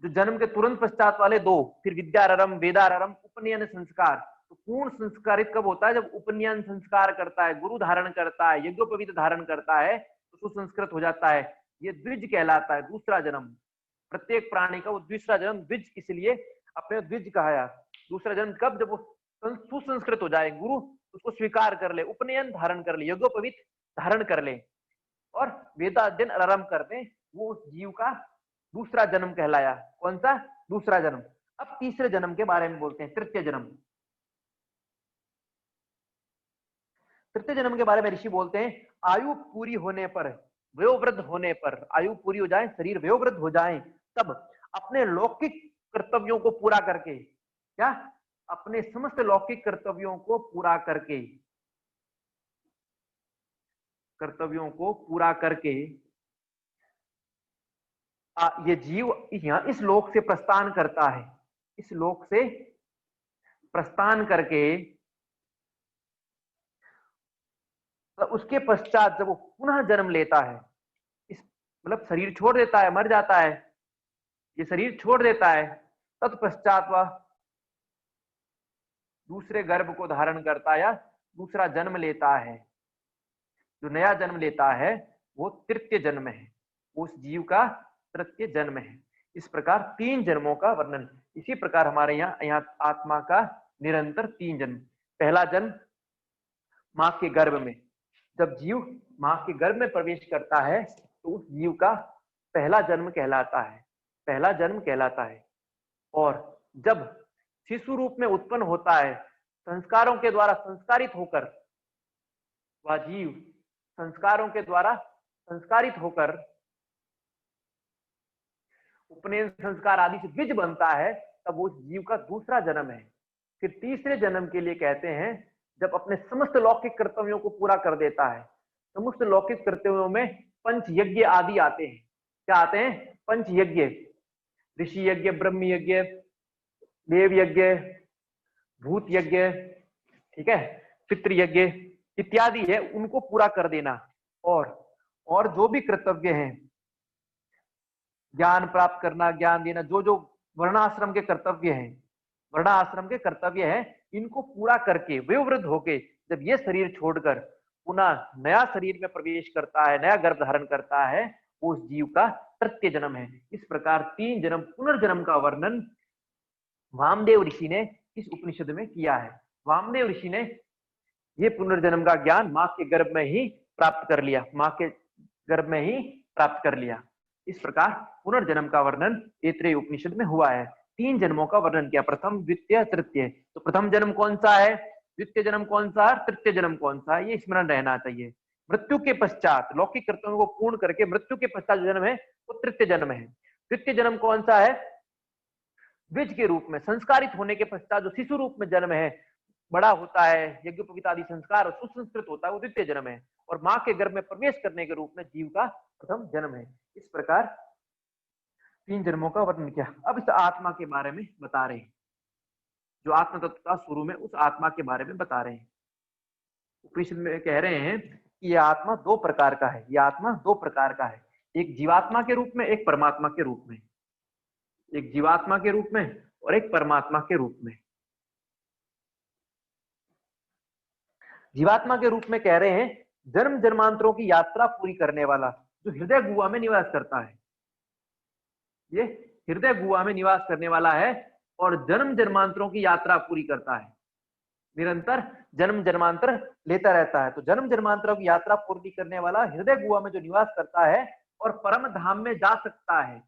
जो जन्म के तुरंत पश्चात वाले 2, फिर विद्यारंभ, वेदारंभ, उपनयन संस्कार। तो पूर्ण संस्कारित कब होता है? जब उपनयन संस्कार करता है, गुरु धारण करता है, यज्ञोपवीत धारण करता है, तो सुसंस्कृत हो जाता है। ये द्विज कहलाता है, दूसरा जन्म। प्रत्येक प्राणी का वो दूसरा जन्म द्विज, इसलिए अपने द्विज कहा। दूसरा जन्म कब? जब वो सुसंस्कृत हो जाए, गुरु उसको स्वीकार कर ले, उपनयन धारण कर ले, यज्ञोपवीत धारण कर ले और वेदाध्ययन आरंभ कर दे, वो उस जीव का दूसरा जन्म कहलाया। कौन सा? दूसरा जन्म। अब तीसरे जन्म के बारे में बोलते हैं, तृतीय जन्म। तृतीय जन्म के बारे में ऋषि बोलते हैं, आयु पूरी होने पर, वयोवृद्ध होने पर, आयु पूरी हो जाए, शरीर वयोवृद्ध हो जाए, तब अपने लौकिक कर्तव्यों को पूरा करके, क्या? अपने समस्त लौकिक कर्तव्यों को पूरा करके, कर्तव्यों को पूरा करके ये जीव यहाँ इस लोक से प्रस्थान करता है। इस लोक से प्रस्थान करके तो उसके पश्चात जब वो पुनः जन्म लेता है, इस मतलब शरीर छोड़ देता है, मर जाता है, ये शरीर छोड़ देता है, तत्पश्चात वह दूसरे गर्भ को धारण करता है या दूसरा जन्म लेता है। जो नया जन्म लेता है वो तृतीय जन्म है, उस जीव का तृतीय जन्म है। इस प्रकार 3 जन्मों का वर्णन। इसी प्रकार हमारे यहाँ आत्मा का निरंतर 3 जन्म। पहला जन्म मां के गर्भ में, जब जीव मां के गर्भ में प्रवेश करता है तो उस जीव का पहला जन्म कहलाता है, पहला जन्म कहलाता है। और जब शिशु रूप में उत्पन्न होता है, संस्कारों के द्वारा संस्कारित होकर वह जीव संस्कारों के द्वारा संस्कारित होकर उपनयन संस्कार आदि से द्विज बनता है, तब वो उस जीव का दूसरा जन्म है। फिर तीसरे जन्म के लिए कहते हैं जब अपने समस्त लौकिक कर्तव्यों को पूरा कर देता है। समस्त लौकिक कर्तव्यों में पंच यज्ञ आदि आते हैं। क्या आते हैं? पंच यज्ञ, ऋषि यज्ञ, ब्रह्म यज्ञ, देव यज्ञ, भूत यज्ञ, ठीक है, पितृ यज्ञ इत्यादि है, उनको पूरा कर देना। और जो भी कर्तव्य हैं, ज्ञान प्राप्त करना, ज्ञान देना, जो जो वर्णाश्रम के कर्तव्य हैं, वर्णाश्रम के कर्तव्य हैं, इनको पूरा करके वयोवृद्ध होके जब ये शरीर छोड़कर पुनः नया शरीर में प्रवेश करता है, नया गर्भ धारण करता है, वो उस जीव का तृतीय जन्म है। इस प्रकार 3 जन्म पुनर्जन्म का वर्णन वामदेव ऋषि ने इस उपनिषद में किया है। वामदेव ऋषि ने ये पुनर्जन्म का ज्ञान मां के गर्भ में ही प्राप्त कर लिया, मां के गर्भ में ही प्राप्त कर लिया। इस प्रकार पुनर्जन्म का वर्णन ऐत्रेय उपनिषद में हुआ है। 3 जन्मों का वर्णन किया, प्रथम, द्वितीय, तृतीय। तो प्रथम जन्म कौन सा है, द्वितीय जन्म कौन सा है, तृतीय जन्म कौन सा है, ये स्मरण रहना चाहिए। मृत्यु के पश्चात लौकिक कर्तव्यों को पूर्ण करके मृत्यु के पश्चात जो जन्म है वो तृतीय जन्म है। तृतीय जन्म कौन सा है? द्विज के रूप में संस्कारित होने के पश्चात जो शिशु रूप में जन्म है, बड़ा होता है, यज्ञोपवीत आदि संस्कार और सुसंस्कृत होता है, वो द्वितीय जन्म है। और मां के गर्भ में प्रवेश करने के रूप में जीव का प्रथम जन्म है। इस प्रकार 3 जन्मों का वर्णन किया। अब इस आत्मा के बारे में बता रहे हैं, जो आत्म तत्व का शुरू में उस आत्मा के बारे में बता रहे हैं। उपनिषद में कह रहे हैं कि यह आत्मा 2 प्रकार का है। यह आत्मा 2 प्रकार का है, एक जीवात्मा के रूप में, एक परमात्मा के रूप में। एक जीवात्मा के रूप में और एक परमात्मा के रूप में। जीवात्मा के रूप में कह रहे हैं जन्म जन्मांतरों की यात्रा पूरी करने वाला, जो हृदय गुहा में निवास करता है। ये हृदय गुहा में निवास करने वाला है और जन्म जन्मांतरों की यात्रा पूरी करता है, निरंतर जन्म जन्मांतर लेता रहता है। तो जन्म जन्मांतरों की यात्रा पूरी करने वाला हृदय गुहा में जो निवास करता है और परम धाम में जा सकता है,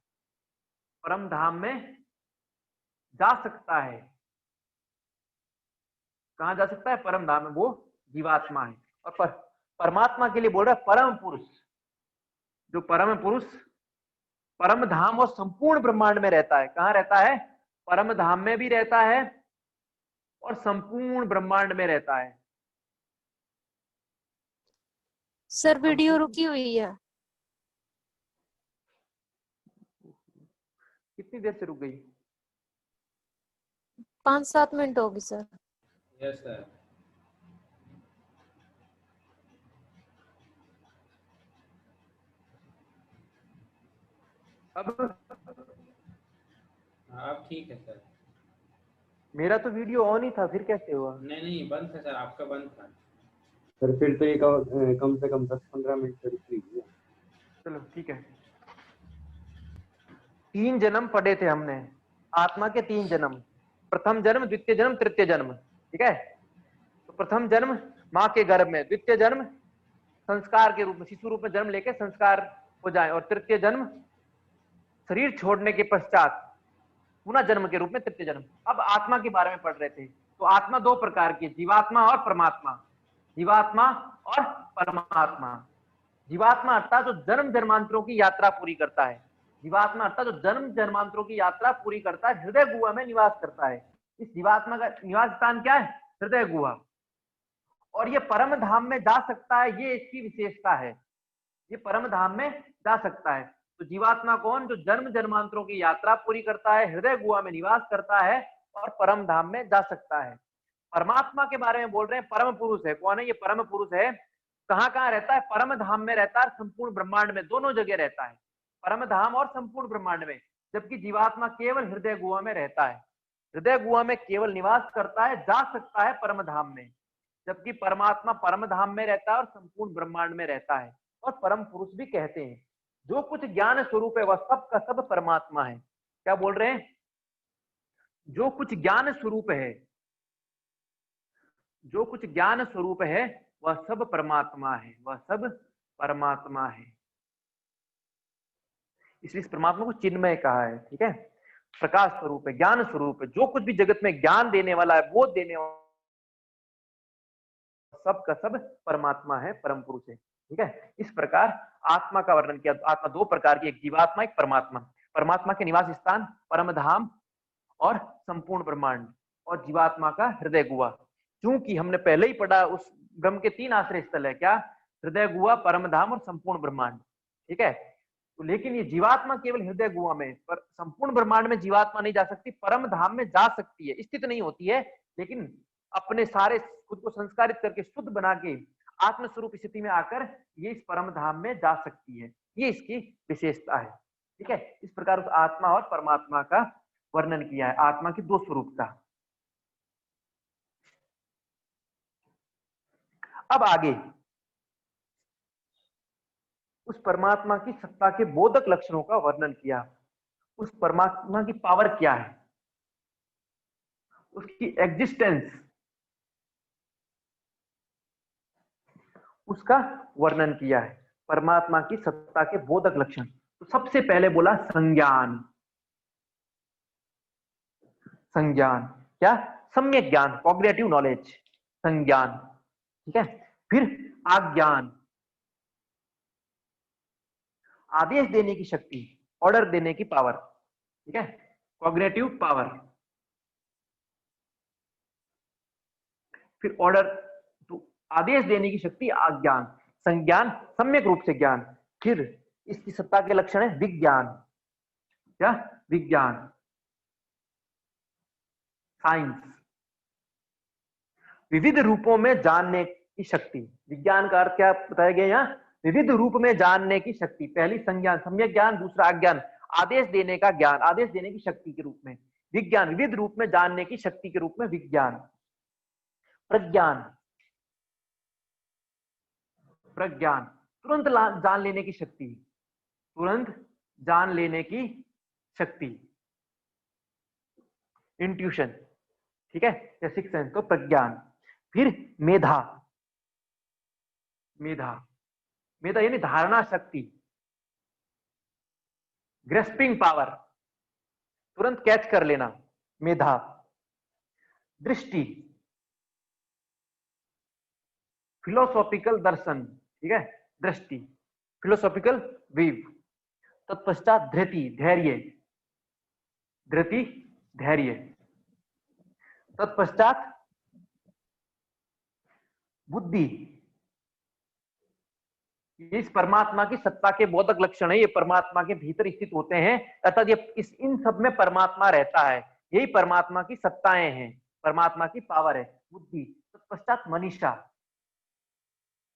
परम धाम में जा सकता है। कहां जा सकता है? परम धाम में, वो जीवात्मा है। और परमात्मा के लिए बोल रहा है परम पुरुष, जो परम पुरुष परम धाम और संपूर्ण ब्रह्मांड में रहता है। कहां रहता है? परम धाम में भी रहता है और संपूर्ण ब्रह्मांड में रहता है। सर वीडियो रुकी हुई है। कितनी देर से रुक गई? 5-7 मिनट होगी सर। Yes sir. अब ठीक है सर। मेरा तो वीडियो ऑन ही था, फिर कैसे हुआ? नहीं बंद था सर, आपका बंद था सर। फिर तो ये कम से कम 10-15 मिनट से रुक रही है। चलो ठीक है। 3 जन्म पढ़े थे हमने, आत्मा के 3 जन्म, प्रथम जन्म, द्वितीय जन्म, तृतीय जन्म। ठीक है, तो प्रथम जन्म मां के गर्भ में, द्वितीय जन्म संस्कार के रूप में, शिशु रूप में जन्म लेके संस्कार हो जाए, और तृतीय जन्म शरीर छोड़ने के पश्चात पुनः जन्म के रूप में तृतीय जन्म। अब आत्मा के बारे में पढ़ रहे थे। तो आत्मा 2 प्रकार की, जीवात्मा और परमात्मा। जीवात्मा और परमात्मा। जीवात्मा अर्थात जो जन्म जन्मांतरों की यात्रा पूरी करता है। जीवात्मा अर्थात जो जन्म जन्मांतरों की यात्रा पूरी करता है, हृदय गुहा में निवास करता है। इस जीवात्मा का निवास स्थान क्या है? हृदय गुहा। और ये परम धाम में जा सकता है, ये इसकी विशेषता है। ये परम धाम में जा सकता है। तो जीवात्मा कौन? जो जन्म जन्मांतरों की यात्रा पूरी करता है, हृदय गुहा में निवास करता है और परम धाम में जा सकता है। परमात्मा के बारे में बोल रहे हैं, परम पुरुष है। कौन है ये परम पुरुष है? कहां कहां रहता है? परम धाम में रहता है, संपूर्ण ब्रह्मांड में, दोनों जगह रहता है, परम धाम और संपूर्ण ब्रह्मांड में। जबकि जीवात्मा केवल हृदय गुहा में रहता है, हृदय गुहा में केवल निवास करता है, जा सकता है परम धाम में। जबकि परमात्मा परम धाम में रहता है और संपूर्ण ब्रह्मांड में रहता है। और परम पुरुष भी कहते हैं जो कुछ ज्ञान स्वरूप है वह सब का सब परमात्मा है। क्या बोल रहे हैं? जो कुछ ज्ञान स्वरूप है, जो कुछ ज्ञान स्वरूप है वह सब परमात्मा है, वह सब परमात्मा है। इसलिए इस परमात्मा को चिन्मय कहा है। ठीक है, प्रकाश स्वरूप है, ज्ञान स्वरूप है। जो कुछ भी जगत में ज्ञान देने वाला है, बोध देने वाला, सब का सब परमात्मा है, परम पुरुष है। ठीक है, इस प्रकार आत्मा का वर्णन किया। आत्मा दो प्रकार की, एक जीवात्मा, एक परमात्मा। परमात्मा के निवास स्थान परम धाम और संपूर्ण ब्रह्मांड, और जीवात्मा का हृदय गुहा। क्योंकि हमने पहले ही पढ़ा उस ब्रह्म के 3 आश्रय स्थल है, क्या? हृदय गुहा, परम धाम और संपूर्ण ब्रह्मांड। ठीक है, तो लेकिन ये जीवात्मा केवल हृदय गुहा में, पर संपूर्ण ब्रह्मांड में जीवात्मा नहीं जा सकती। परम धाम में जा सकती है, स्थित नहीं होती है, लेकिन अपने सारे खुद को संस्कारित करके शुद्ध बना के आत्मस्वरूप स्थिति में आकर ये इस परम धाम में जा सकती है। ये इसकी विशेषता है। ठीक है, इस प्रकार उस आत्मा और परमात्मा का वर्णन किया है, आत्मा के 2 स्वरूप का। अब आगे उस परमात्मा की सत्ता के बोधक लक्षणों का वर्णन किया। उस परमात्मा की पावर क्या है, उसकी एग्जिस्टेंस, उसका वर्णन किया है। परमात्मा की सत्ता के बोधक लक्षण, तो सबसे पहले बोला संज्ञान। संज्ञान क्या? सम्यक ज्ञान, कॉग्निटिव नॉलेज, संज्ञान। ठीक है, फिर आज्ञान, आदेश देने की शक्ति, ऑर्डर देने की पावर। ठीक है, कॉग्निटिव पावर। फिर ऑर्डर, तो आदेश देने की शक्ति आज्ञान। संज्ञान सम्यक रूप से ज्ञान। फिर इसकी सत्ता के लक्षण है विज्ञान। क्या? विज्ञान, साइंस, विविध रूपों में जानने की शक्ति। विज्ञान का अर्थ क्या बताया गया यहाँ? विविध रूप में जानने की शक्ति। पहली संज्ञान, सम्यक ज्ञान, दूसरा अज्ञान, आदेश देने का ज्ञान, आदेश देने की शक्ति के रूप में विज्ञान, विविध रूप में जानने की शक्ति के रूप में विज्ञान। प्रज्ञान, प्रज्ञान तुरंत जान लेने की शक्ति, तुरंत जान लेने की शक्ति, इंट्यूशन। ठीक है, या सिक्स सेंस, तो प्रज्ञान। फिर मेधा, मेधा, मेधा यानी धारणा शक्ति, ग्रेस्पिंग पावर, तुरंत कैच कर लेना, मेधा। दृष्टि, फिलोसॉफिकल दर्शन। ठीक है, दृष्टि, फिलोसॉफिकल व्यू। तत्पश्चात धृति, धैर्य, धृति, धैर्य। तत्पश्चात बुद्धि। इस परमात्मा की सत्ता के बोधक लक्षण है, ये परमात्मा के भीतर स्थित होते हैं, अर्थात ये इन सब में परमात्मा रहता है। यही परमात्मा की सत्ताएं हैं, परमात्मा की पावर है, बुद्धि। तत्पश्चात मनीषा,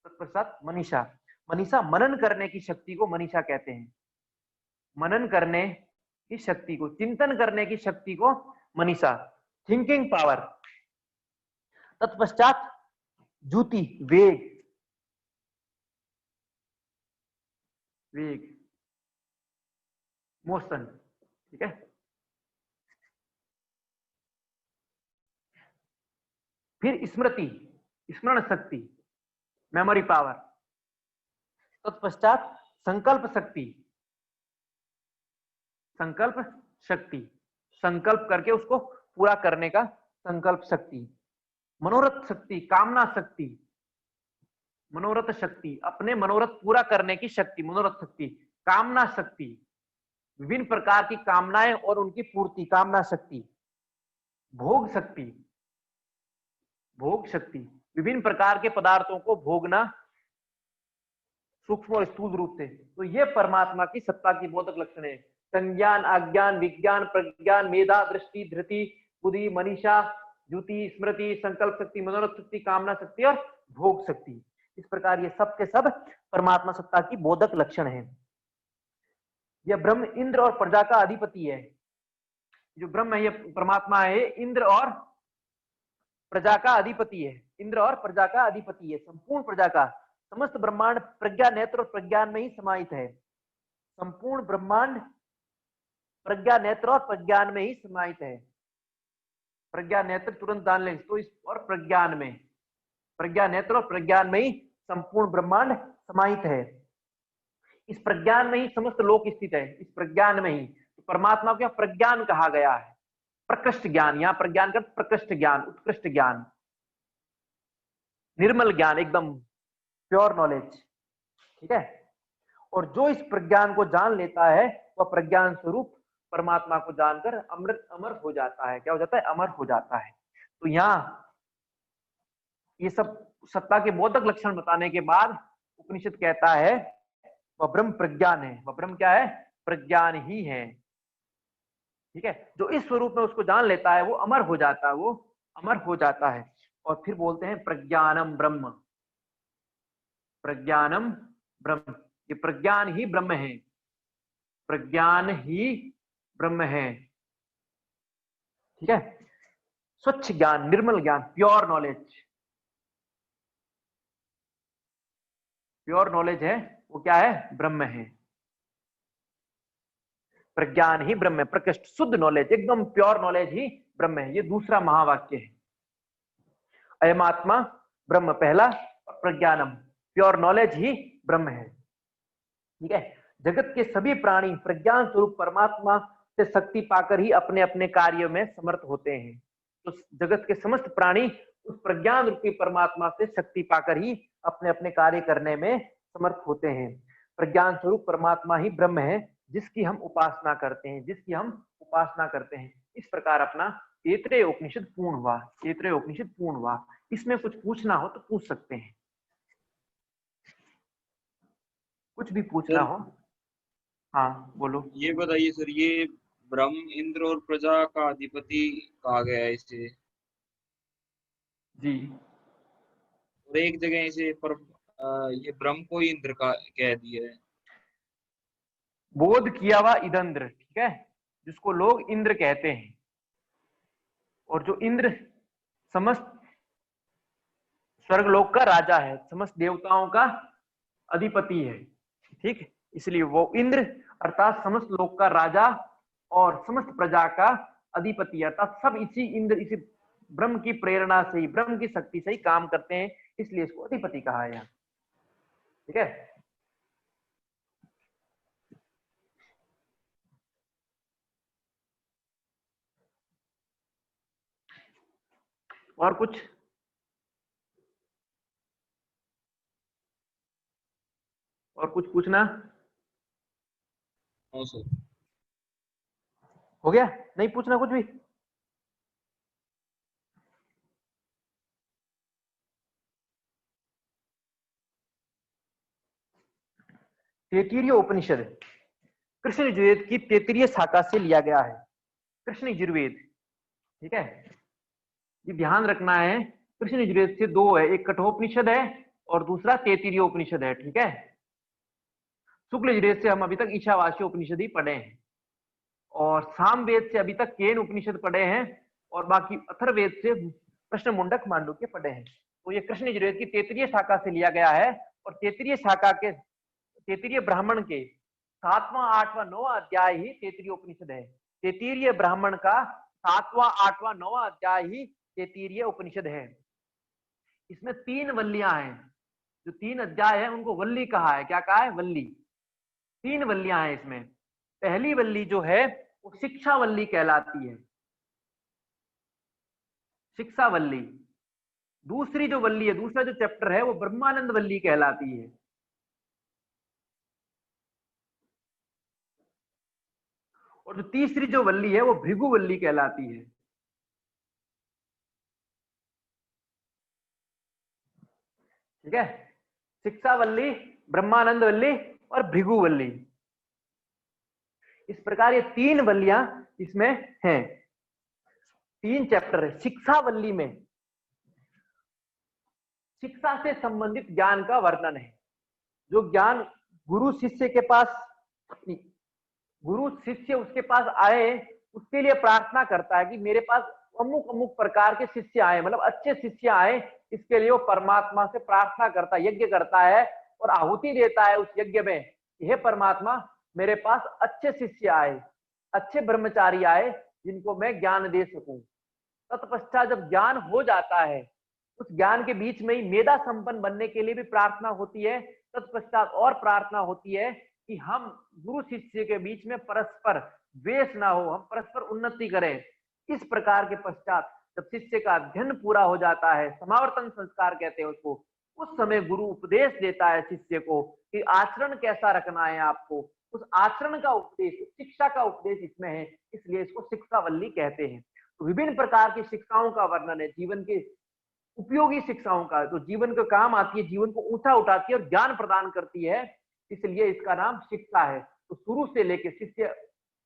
तत्पश्चात मनीषा। मनीषा मनन करने की शक्ति को मनीषा कहते हैं। मनन करने की शक्ति को, चिंतन करने की शक्ति को मनीषा, थिंकिंग पावर। तत्पश्चात ज्योति, वेग, वेग, मोशन। ठीक है, फिर स्मृति, स्मरण शक्ति, मेमोरी पावर। तत्पश्चात संकल्प शक्ति, संकल्प शक्ति, संकल्प करके उसको पूरा करने का संकल्प शक्ति। मनोरथ शक्ति, कामना शक्ति, मनोरथ शक्ति, अपने मनोरथ पूरा करने की शक्ति, मनोरथ शक्ति। कामना शक्ति, विभिन्न प्रकार की कामनाएं और उनकी पूर्ति, कामना शक्ति। भोग शक्ति, भोग शक्ति, विभिन्न प्रकार के पदार्थों को भोगना सूक्ष्म और स्थूल रूप से। तो ये परमात्मा की सत्ता की बोधक लक्षण है। संज्ञान, अज्ञान, विज्ञान, प्रज्ञान, मेधा, दृष्टि, धृति, बुद्धि, मनीषा, ज्योति, स्मृति, संकल्प शक्ति, मनोरथ शक्ति, कामना शक्ति और भोग शक्ति। इस प्रकार ये सब के सब परमात्मा सत्ता की बोधक लक्षण है। यह ब्रह्म इंद्र और प्रजा का अधिपति है। जो ब्रह्म है, ये परमात्मा है, इंद्र और प्रजा का अधिपति है। इंद्र और प्रजा का अधिपति है, संपूर्ण प्रजा का। समस्त ब्रह्मांड प्रज्ञा नेत्र और प्रज्ञान में ही समाहित है। संपूर्ण ब्रह्मांड प्रज्ञा नेत्र और प्रज्ञान में ही समाहित है। प्रज्ञा नेत्र तुरंत जान लें तो इस, और प्रज्ञान में, प्रज्ञा नेत्र और प्रज्ञान में ही संपूर्ण ब्रह्मांड समाहित है। इस प्रज्ञान में ही समस्त लोक स्थित है, इस प्रज्ञान में ही। तो परमात्मा को प्रज्ञान कहा गया है, प्रकृष्ट ज्ञान। यहाँ प्रज्ञान का प्रकृष्ट ज्ञान, उत्कृष्ट ज्ञान। निर्मल ज्ञान, एकदम प्योर नॉलेज, ठीक है। और जो इस प्रज्ञान को जान लेता है वह प्रज्ञान स्वरूप परमात्मा को जानकर अमर हो जाता है। क्या हो जाता है? अमर हो जाता है। तो यहाँ ये सब सत्ता के बोधक लक्षण बताने के बाद उपनिषद कहता है वह ब्रह्म प्रज्ञान है। वह ब्रह्म क्या है? प्रज्ञान ही है, ठीक है। जो इस स्वरूप में उसको जान लेता है वो अमर हो जाता है, वो अमर हो जाता है। और फिर बोलते हैं प्रज्ञानम ब्रह्म, प्रज्ञानम ब्रह्म। ये प्रज्ञान ही ब्रह्म है, प्रज्ञान ही ब्रह्म है, ठीक है। स्वच्छ ज्ञान, निर्मल ज्ञान, प्योर नॉलेज, प्योर नॉलेज है वो क्या है? ब्रह्म है। प्रज्ञान ही ब्रह्म है, प्रकृष्ट शुद्ध नॉलेज, एकदम प्योर नॉलेज ही ब्रह्म है। ये दूसरा महावाक्य है। अयमात्मा ब्रह्म पहला, और प्रज्ञानम प्योर नॉलेज ही ब्रह्म है, ठीक है। जगत के सभी प्राणी प्रज्ञान स्वरूप परमात्मा से शक्ति पाकर ही अपने अपने कार्यों में समर्थ होते हैं। तो जगत के समस्त प्राणी उस प्रज्ञान रूपी परमात्मा से शक्ति पाकर ही अपने अपने कार्य करने में समर्थ होते हैं। प्रज्ञान स्वरूप परमात्मा ही ब्रह्म है जिसकी हम उपासना करते हैं, जिसकी हम उपासना करते हैं। इस प्रकार अपना तैत्तिरीय उपनिषद पूर्ण हुआ, तैत्तिरीय उपनिषद पूर्ण हुआ। इसमें कुछ पूछना हो तो पूछ सकते हैं, कुछ भी पूछना हो। हाँ बोलो। ये बताइए सर, ये ब्रह्म इंद्र और प्रजा का अधिपति कहा गया है इसे, जी और एक जगह इसे पर ये ब्रह्म को ही इंद्र का कह दिया है। बोध किया हुआ इदंद्र, ठीक है, जिसको लोग इंद्र कहते हैं। और जो इंद्र समस्त स्वर्गलोक का राजा है, समस्त देवताओं का अधिपति है, ठीक। इसलिए वो इंद्र अर्थात समस्त लोक का राजा और समस्त प्रजा का अधिपति, अर्थात सब इसी इंद्र, इसी ब्रह्म की प्रेरणा से ही, ब्रह्म की शक्ति से ही काम करते हैं, इसलिए इसको अधिपति कहा है यहाँ, ठीक है। और कुछ? और कुछ पूछना? हाँ सर। हो गया? नहीं पूछना कुछ भी? तैत्तिरीय उपनिषद कृष्ण यजुर्वेद की तैत्तिरीय शाखा से लिया गया है। कृष्ण यजुर्वेद, ठीक है, ये ध्यान रखना है। कृष्ण यजुर्वेद से दो है, एक कठोपनिषद है और दूसरा तैत्तिरीय उपनिषद है, ठीक है। शुक्ल यजुर्वेद से हम अभी तक ईशावास्य उपनिषद ही पढ़े हैं, और सामवेद से अभी तक केन उपनिषद पढ़े हैं, और बाकी अथर्ववेद से प्रश्न मुंडक मांडुक्य पढ़े हैं। तो ये कृष्ण यजुर्वेद की तैत्तिरीय शाखा से लिया गया है। और तैत्तिरीय शाखा के, तैत्तिरीय ब्राह्मण के 7वां 8वां 9वां अध्याय ही तैत्तिरीय उपनिषद है। तैत्तिरीय ब्राह्मण का 7वां 8वां 9वां अध्याय ही तैत्तिरीय उपनिषद है। इसमें 3 वल्लियां हैं, जो 3 अध्याय है उनको वल्ली कहा है। क्या कहा है? वल्ली। 3 वल्लियां हैं इसमें। पहली वल्ली जो है वो शिक्षा वल्ली कहलाती है, शिक्षा वल्ली। दूसरी जो वल्ली है, दूसरा जो चैप्टर है वो ब्रह्मानंद वल्ली कहलाती है। और जो तीसरी जो वल्ली है वो भृगु वल्ली कहलाती है, ठीक है। शिक्षा वल्ली, ब्रह्मानंद वल्ली और भृगु वल्ली, इस प्रकार ये 3 वल्लियां इसमें हैं। 3 चैप्टर है। शिक्षा वल्ली में शिक्षा से संबंधित ज्ञान का वर्णन है। जो ज्ञान गुरु शिष्य के पास, गुरु शिष्य उसके पास आए, उसके लिए प्रार्थना करता है कि मेरे पास अमुक अमुक प्रकार के शिष्य आए, मतलब अच्छे शिष्य आए, इसके लिए वो परमात्मा से प्रार्थना करता है, यज्ञ करता है और आहुति देता है उस यज्ञ में, हे परमात्मा मेरे पास अच्छे शिष्य आए, अच्छे ब्रह्मचारी आए, जिनको मैं ज्ञान दे सकूं। तत्पश्चात जब ज्ञान हो जाता है, उस ज्ञान के बीच में ही मेधा संपन्न बनने के लिए भी प्रार्थना होती है। तत्पश्चात और प्रार्थना होती है कि हम गुरु शिष्य के बीच में परस्पर द्वेष ना हो, हम परस्पर उन्नति करें। इस प्रकार के पश्चात जब शिष्य का अध्ययन पूरा हो जाता है, समावर्तन संस्कार कहते हैं उसको, उस समय गुरु उपदेश देता है शिष्य को कि आचरण कैसा रखना है आपको। उस आचरण का उपदेश, शिक्षा का उपदेश इसमें है, इसलिए इसको शिक्षावल्ली कहते हैं। तो विभिन्न प्रकार की शिक्षाओं का वर्णन है, जीवन के उपयोगी शिक्षाओं का, जो जीवन को काम आती है, जीवन को ऊंचा उठाती है और ज्ञान प्रदान करती है, इसलिए इसका नाम शिक्षा है। तो शुरू से लेके शिष्य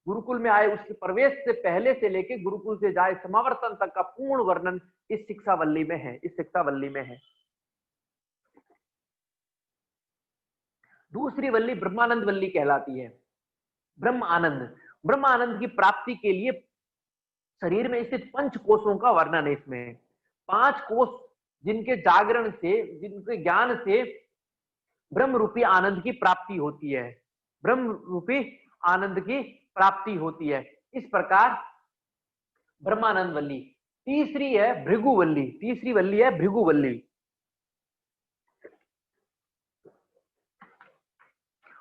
गुरुकुल में आए, उसके प्रवेश से पहले से लेके गुरुकुल से जाए समावर्तन तक का पूर्ण वर्णन इस शिक्षावल्ली में है, इस शिक्षावल्ली में है। दूसरी वल्ली ब्रह्मानंद वल्ली कहलाती है। ब्रह्म आनंद, ब्रह्म आनंद की प्राप्ति के लिए शरीर में स्थित 5 कोषों का वर्णन है इसमें। 5 कोष जिनके जागरण से, जिनके ज्ञान से ब्रह्म रूपी आनंद की प्राप्ति होती है, ब्रह्म रूपी आनंद की प्राप्ति होती है। इस प्रकार ब्रह्मानंद वल्ली। तीसरी है भृगुवल्ली, तीसरी वल्ली है भृगुवल्ली।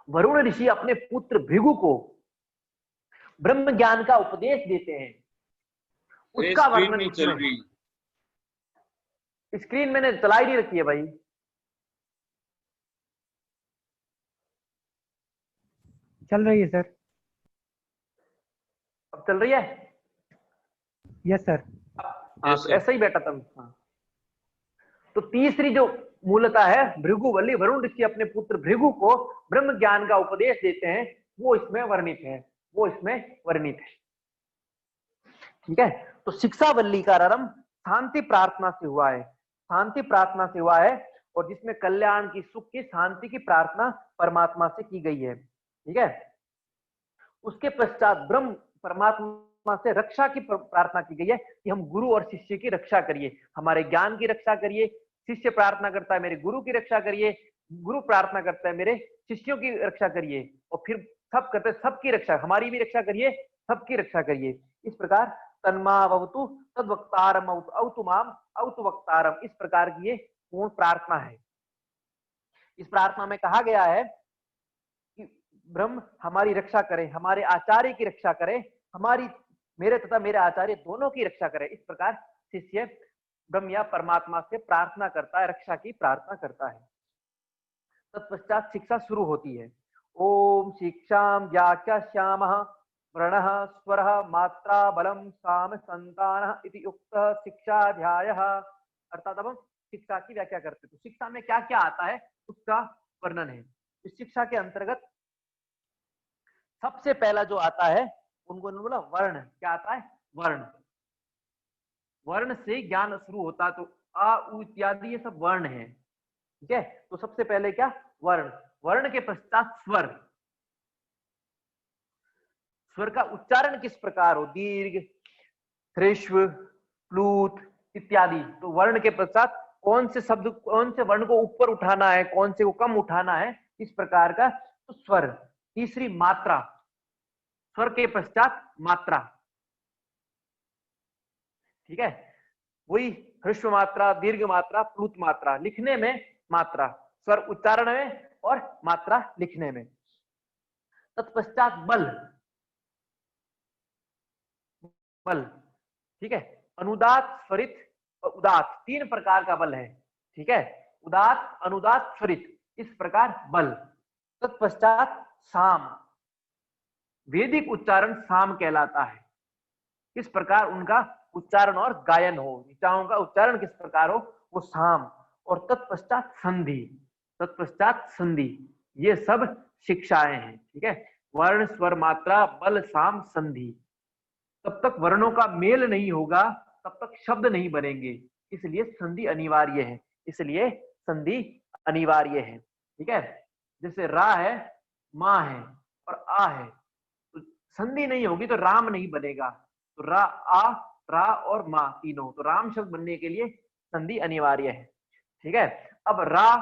वरुण ऋषि अपने पुत्र भृगु को ब्रह्म ज्ञान का उपदेश देते हैं, उसका वर्णन नहीं चल रही। स्क्रीन मैंने चलाई नहीं रखी है भाई। चल रही है सर। अब चल रही है? Yes sir. हाँ, तो ऐसा ही बैठा था। हाँ, तो तीसरी जो मूलता है भृगुवल्ली, वरुण ऋषि अपने पुत्र भृगु को ब्रह्म ज्ञान का उपदेश देते हैं, वो इसमें वर्णित है, वो इसमें वर्णित है। ठीक है, तो शिक्षावल्ली का आरंभ शांति प्रार्थना से हुआ है, शांति प्रार्थना से हुआ है, और जिसमें कल्याण की, सुख की, शांति की प्रार्थना परमात्मा से की गई है। ठीक है, उसके पश्चात ब्रह्म परमात्मा से रक्षा की प्रार्थना की गई है कि हम गुरु और शिष्य की रक्षा करिए, हमारे ज्ञान की रक्षा करिए। शिष्य प्रार्थना करता है मेरे गुरु की रक्षा करिए, गुरु प्रार्थना करता है मेरे शिष्यों की रक्षा करिए, और फिर सब करते हैं सबकी रक्षा, हमारी भी रक्षा करिए, सबकी रक्षा करिए। इस प्रकार तन्मावतु तद्वक्तारम अवतु माम अवतु वक्तारम, इस प्रकार की ये पूर्ण प्रार्थना है। इस प्रार्थना में कहा गया है कि ब्रह्म हमारी रक्षा करे, हमारे आचार्य की रक्षा करे, हमारी, मेरे तथा मेरे आचार्य दोनों की रक्षा करे। इस प्रकार शिष्य ब्रह्म या परमात्मा से प्रार्थना करता है, रक्षा की प्रार्थना करता है। तत्पश्चात शिक्षा शुरू होती है। ओम शिक्षाम व्याख्यास्यामः व्रणः स्वरः मात्रा बलम साम संतानः इति उक्तः शिक्षाध्यायः। अर्थात अब हम शिक्षा की व्याख्या करते हैं। तो शिक्षा में क्या क्या आता है उसका वर्णन है। इस शिक्षा के अंतर्गत सबसे पहला जो आता है उनको बोला वर्ण। क्या आता है? वर्ण। वर्ण से ज्ञान शुरू होता है, तो आ उ इत्यादि ये सब वर्ण है। ठीक है, तो सबसे पहले क्या? वर्ण। वर्ण के पश्चात स्वर। स्वर का उच्चारण किस प्रकार हो, दीर्घ, ह्रस्व, प्लूत इत्यादि। तो वर्ण के पश्चात कौन से शब्द, कौन से वर्ण को ऊपर उठाना है, कौन से को कम उठाना है, इस प्रकार का तो स्वर। तीसरी मात्रा, स्वर के पश्चात मात्रा। ठीक है, वही ह्रस्व मात्रा, दीर्घ मात्रा, प्लूत मात्रा। लिखने में मात्रा, स्वर उच्चारण में और मात्रा लिखने में। तत्पश्चात बल। बल, ठीक है, अनुदात, स्वरित और उदात, 3 प्रकार का बल है। ठीक है, उदात, अनुदात, स्वरित, इस प्रकार बल। तत्पश्चात साम। वैदिक उच्चारण साम कहलाता है। किस प्रकार उनका उच्चारण और गायन हो, ऋचाओं का उच्चारण किस प्रकार हो, वो साम। और तत्पश्चात संधि। तत्पश्चात संधि, ये सब शिक्षाएं हैं। ठीक है, वर्ण, स्वर, मात्रा, बल, साम, संधि। तब तक वर्णों का मेल नहीं होगा, तब तक शब्द नहीं बनेंगे, इसलिए संधि अनिवार्य है। इसलिए संधि अनिवार्य है। ठीक है, जैसे रा है, माँ है और आ है, तो संधि नहीं होगी तो राम नहीं बनेगा। तो रा, आ, रा और माँ तीनों, तो राम शब्द बनने के लिए संधि अनिवार्य है। ठीक है, अब रा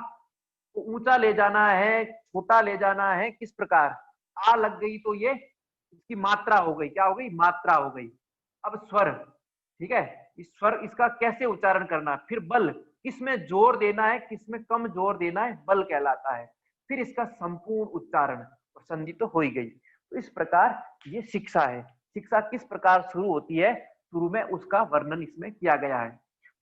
को ऊंचा ले जाना है, छोटा ले जाना है, किस प्रकार? आ लग गई तो ये इसकी मात्रा हो गई, क्या हो गई? मात्रा हो गई। अब स्वर, ठीक है, इस स्वर, इसका कैसे उच्चारण करना, फिर बल, किसमें जोर देना है, किसमें कम जोर देना है, बल कहलाता है। फिर इसका संपूर्ण उच्चारण, और संधि तो हो ही गई। तो इस प्रकार ये शिक्षा है। शिक्षा किस प्रकार शुरू होती है? शुरू में उसका वर्णन इसमें किया गया है।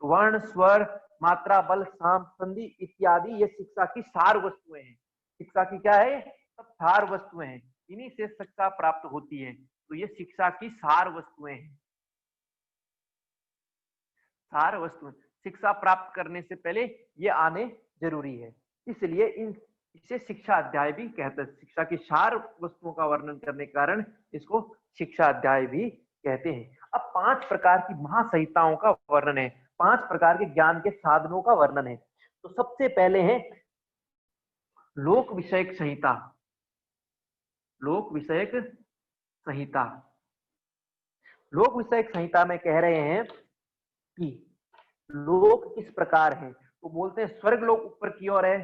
तो वर्ण, स्वर, मात्रा, बल, साम, संधि इत्यादि ये शिक्षा की सार वस्तुएं हैं। शिक्षा की क्या है? सब सार वस्तुएं हैं, इन्हीं से शिक्षा प्राप्त होती है। तो ये शिक्षा की सार वस्तुएं हैं। सार वस्तुएं शिक्षा प्राप्त करने से पहले ये आने जरूरी है, इसलिए इसे शिक्षा अध्याय भी कहते हैं। शिक्षा की सार वस्तुओं का वर्णन करने के कारण इसको शिक्षा अध्याय भी कहते हैं। अब 5 प्रकार की महासंहिताओं का वर्णन है, 5 प्रकार के ज्ञान के साधनों का वर्णन है। तो सबसे पहले है लोक विषयक संहिता। लोक विषयक संहिता, लोक विषयक संहिता में कह रहे हैं कि लोक किस प्रकार है। तो बोलते हैं स्वर्ग लोक ऊपर की ओर है,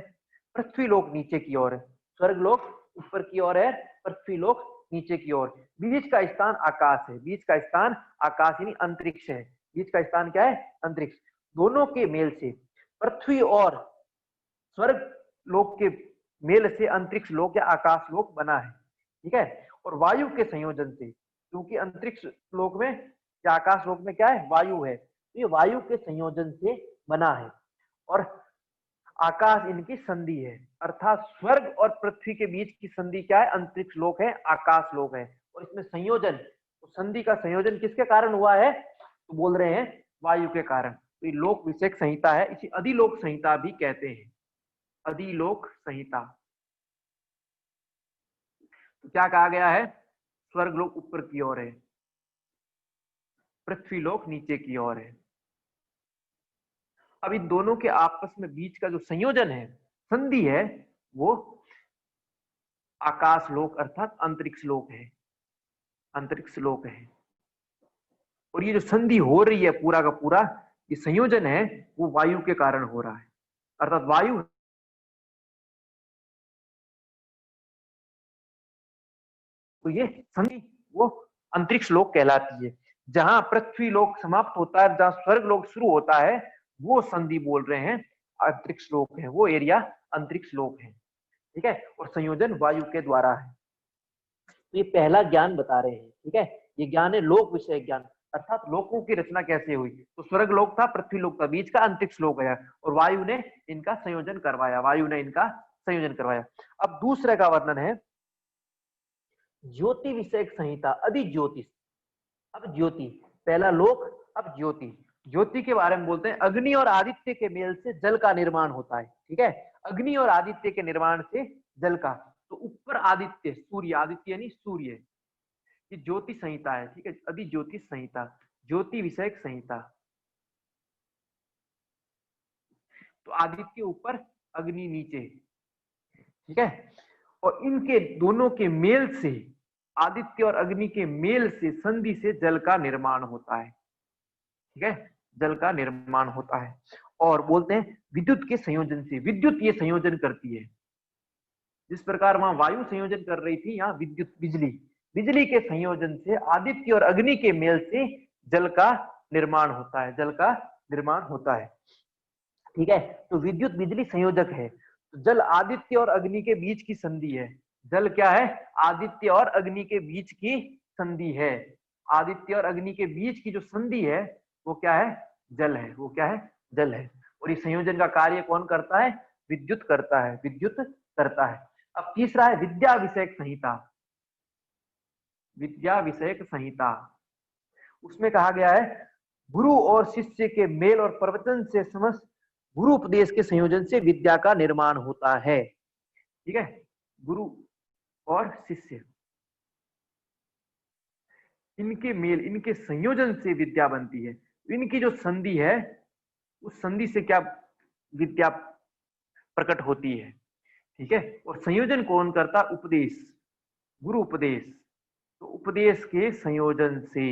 पृथ्वी लोक नीचे की ओर है। स्वर्ग लोक ऊपर की ओर है, पृथ्वी लोक नीचे की ओर। बीच का स्थान आकाश है, बीच का स्थान आकाश यानी अंतरिक्ष है। बीच का स्थान क्या है? अंतरिक्ष। दोनों के मेल से पृथ्वी और स्वर्ग लोक के मेल से अंतरिक्ष लोक या आकाश लोक बना है, ठीक है। और वायु के संयोजन से, क्योंकि अंतरिक्ष लोक में या आकाश लोक में क्या है? वायु है, तो ये वायु के संयोजन से बना है। और आकाश इनकी संधि है, अर्थात स्वर्ग और पृथ्वी के बीच की संधि क्या है? अंतरिक्ष लोक है, आकाश लोक है। और इसमें संयोजन, तो संधि का संयोजन किसके कारण हुआ है? तो बोल रहे हैं वायु के कारण। तो ये लोक विषयक संहिता है, इसे अधिलोक संहिता भी कहते हैं। अधिलोक संहिता। तो क्या कहा गया है? स्वर्ग लोक ऊपर की ओर है, पृथ्वी लोक नीचे की ओर है। अब इन दोनों के आपस में बीच का जो संयोजन है, संधि है, वो आकाश लोक अर्थात अंतरिक्ष लोक है, अंतरिक्ष लोक है। और ये जो संधि हो रही है पूरा का पूरा, ये संयोजन है, वो वायु के कारण हो रहा है, अर्थात वायु तो ये संधि वो अंतरिक्ष लोक कहलाती है। जहां पृथ्वी लोक समाप्त होता है, जहां स्वर्ग लोक शुरू होता है, वो संधि बोल रहे हैं अंतरिक्ष लोक है, वो एरिया अंतरिक्ष लोक है, ठीक है। और संयोजन वायु के द्वारा है। तो ये पहला ज्ञान बता रहे हैं, ठीक है। ये ज्ञान है लोक विषय ज्ञान, अर्थात लोकों की रचना कैसे हुई। तो स्वर्ग लोक था, पृथ्वी लोक था, बीच का अंतरिक्ष लोक है, और वायु ने इनका संयोजन करवाया, वायु ने इनका संयोजन करवाया। अब दूसरे का वर्णन है ज्योति विषयक संहिता, अधिज्योतिष। अब ज्योति, पहला लोक, अब ज्योति। ज्योति के बारे में बोलते हैं अग्नि और आदित्य के मेल से जल का निर्माण होता है, ठीक है। अग्नि और आदित्य के निर्माण से जल का, तो ऊपर आदित्य, सूर्य, आदित्य यानी सूर्य, ये ज्योति संहिता है, ठीक है। अधिज्योतिष संहिता, ज्योति विषयक संहिता। तो आदित्य ऊपर, अग्नि नीचे, ठीक है। और इनके दोनों के मेल से, आदित्य और अग्नि के मेल से, संधि से जल का निर्माण होता है, ठीक है, जल का निर्माण होता है। और बोलते हैं विद्युत के संयोजन से, विद्युत ये संयोजन करती है। जिस प्रकार वहां वायु संयोजन कर रही थी, यहाँ विद्युत, बिजली, बिजली के संयोजन से, आदित्य और अग्नि के मेल से जल का निर्माण होता है, जल का निर्माण होता है, ठीक है। तो विद्युत बिजली संयोजक है। तो जल आदित्य और अग्नि के बीच की संधि है। जल क्या है? आदित्य और अग्नि के बीच की संधि है। आदित्य और अग्नि के बीच की जो संधि है वो क्या है? जल है, वो क्या है? जल है। और इस संयोजन का कार्य कौन करता है? विद्युत करता है, विद्युत करता है। अब तीसरा है विद्या विषयक संहिता। विद्या विषयक संहिता, उसमें कहा गया है गुरु और शिष्य के मेल और प्रवचन से समस्त गुरु उपदेश के संयोजन से विद्या का निर्माण होता है, ठीक है। गुरु और शिष्य, इनके मेल, इनके संयोजन से विद्या बनती है। इनकी जो संधि है, उस संधि से क्या विद्या प्रकट होती है, ठीक है। और संयोजन कौन करता? उपदेश, गुरु उपदेश। तो उपदेश के संयोजन से,